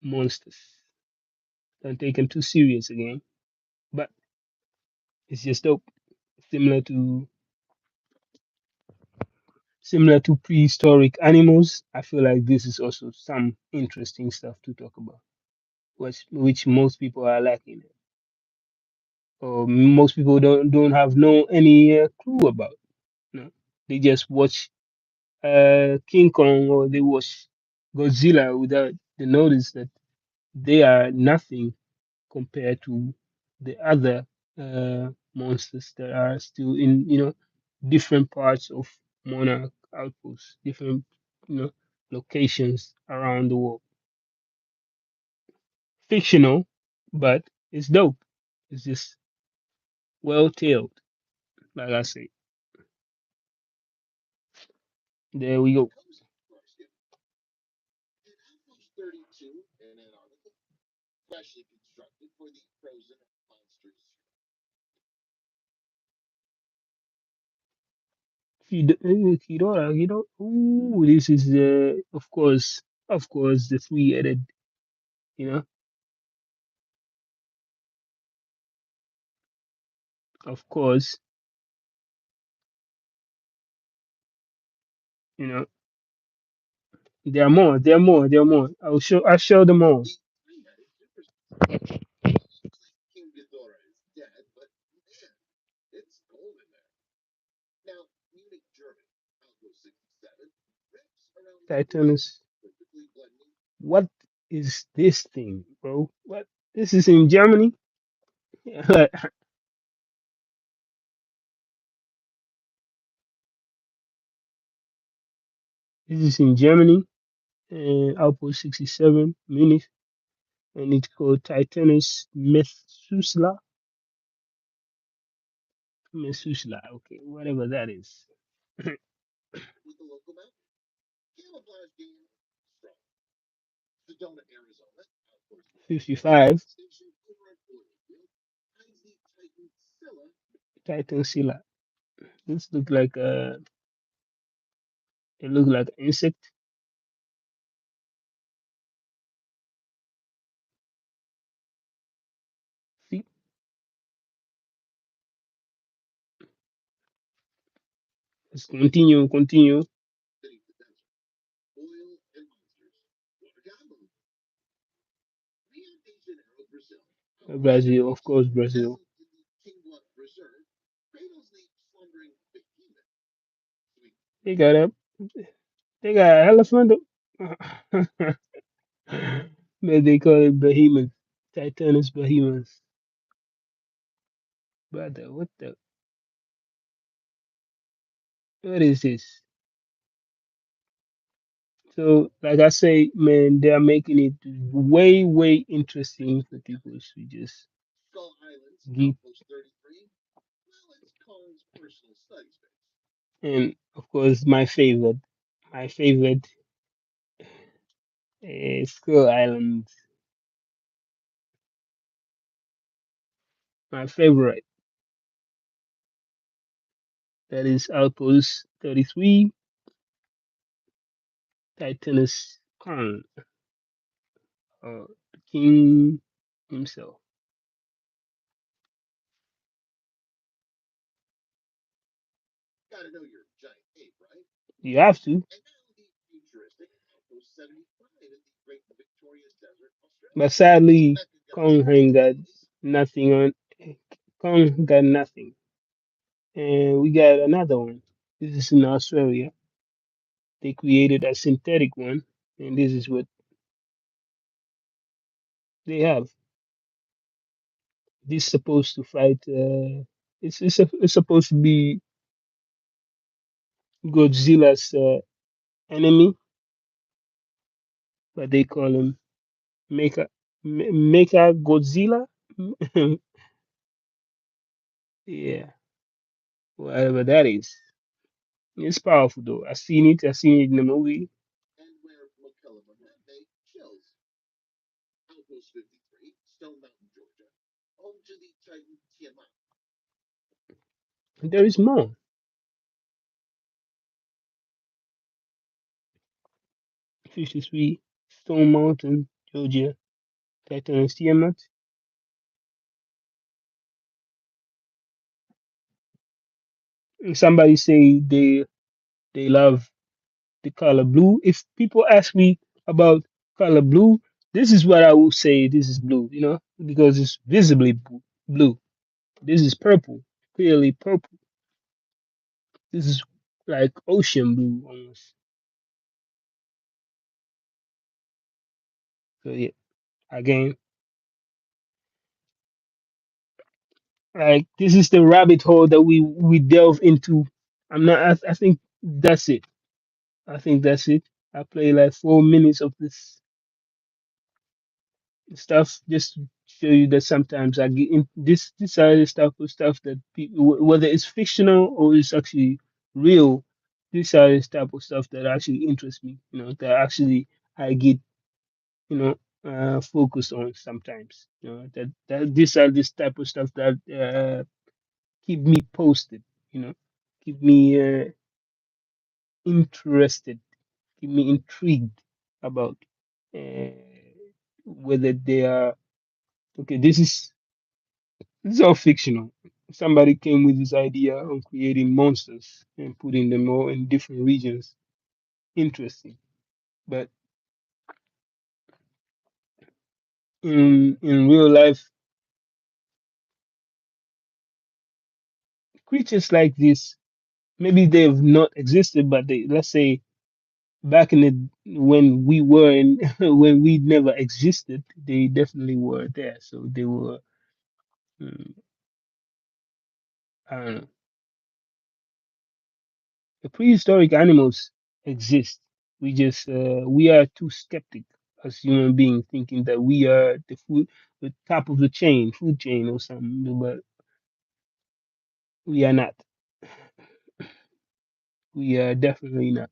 Speaker 1: monsters. Don't take them too serious again, but it's just dope. Similar to similar to prehistoric animals, I feel like this is also some interesting stuff to talk about, which most people are lacking, or most people don't have no any clue about. You know? They just watch King Kong or they watch Godzilla without the notice that they are nothing compared to the other monsters that are still in different parts of monarch outposts, different you know locations around the world. Fictional, but it's dope. It's just well told, like I say. There we go.
Speaker 3: Outpost 32 in Antarctica, freshly constructed for the frozen monsters.
Speaker 1: Kidora, Ooh, this is of course, the three-headed. You know, of course, you know. There are more. There are more. There are more. I'll show them all.
Speaker 3: Three-headed super. Looks like King Ghidorah is dead, but man, it's cold in there. Now, Munich, Germany, Outpost 67, wraps around the equator,
Speaker 1: Titanus.
Speaker 3: perfectly blending.
Speaker 1: What is this thing, bro? What? This is in Germany. this is in Germany. Outpost 67, Munich, and it's called Titanus Methuselah. Methuselah. Okay, whatever that is.
Speaker 3: With the local mountain. Camouflage game, strong. Sedona, Arizona, Outpost 54,
Speaker 1: 55.
Speaker 3: stationed over at Oilfield, hides the Titan Scylla.
Speaker 1: Titan Scylla. This look like it look like an insect. See, let's continue.
Speaker 3: Beneath the desert. Oil and monsters. Water Rio de Janeiro, Brazil, Outpost
Speaker 1: Brazil, of
Speaker 3: 72,
Speaker 1: course, Brazil.
Speaker 3: nestled in the Tingla Reserve, cradles the slumbering behemoth. Sweet.
Speaker 1: They got a they got an elephant. Man, they call it behemoth. Titanus behemoth. Brother, what is this? So, like I say, man, they are making it way interesting for people to just
Speaker 3: Skull Islands,
Speaker 1: geek.
Speaker 3: Outpost 33, well, it's Kong's personal study space.
Speaker 1: And of course, my favorite Skull Island, my favorite. That is Outpost 33, Titanus Khan, the king himself.
Speaker 3: Gotta know your giant ape, right?
Speaker 1: You have to.
Speaker 3: And now the futuristic Outpost 75 in the Great Victoria Desert,
Speaker 1: But
Speaker 3: Australia.
Speaker 1: sadly,
Speaker 3: Mechagodzilla
Speaker 1: Kong ain't got
Speaker 3: is
Speaker 1: nothing on. Kong got nothing. And we got another one. This is in Australia. They created a synthetic one, and this is what they have. This supposed to fight. It's supposed to be Godzilla's enemy, but they call him Mecha Mecha Godzilla. Yeah, whatever that is. It's powerful though. I seen it. I seen it in the movie.
Speaker 3: and where McCullough Monday chills. Outpost 53, Stone Mountain, Georgia, home to the Titan Tiamat.
Speaker 1: There is more. 53 Stone Mountain, Georgia, Titan Tiamat. And somebody say they love the color blue. If people ask me about color blue, this is what I will say. This is blue, because it's visibly blue. This is purple, clearly purple. This is like ocean blue almost. So yeah, again, like this is the rabbit hole that we delve into. I'm not. I think that's it. I think that's it. I play like 4 minutes of this stuff just to show you that sometimes I get in this are the stuff of stuff that people, whether it's fictional or it's actually real, this are the type of stuff that actually interests me. That actually I get focused on sometimes. That these are this type of stuff that keep me posted. Keep me interested, keep me intrigued about uh, whether they are okay. This is all fictional. Somebody came with this idea of creating monsters and putting them all in different regions. Interesting. But in real life, creatures like this, maybe they've not existed, but they, let's say back in the when we were in when we never existed, they definitely were there. So they were, mm, I don't know. The prehistoric animals exist. We are too skeptic as human beings, thinking that we are the top of the chain, food chain or something, but we are not. We are definitely not.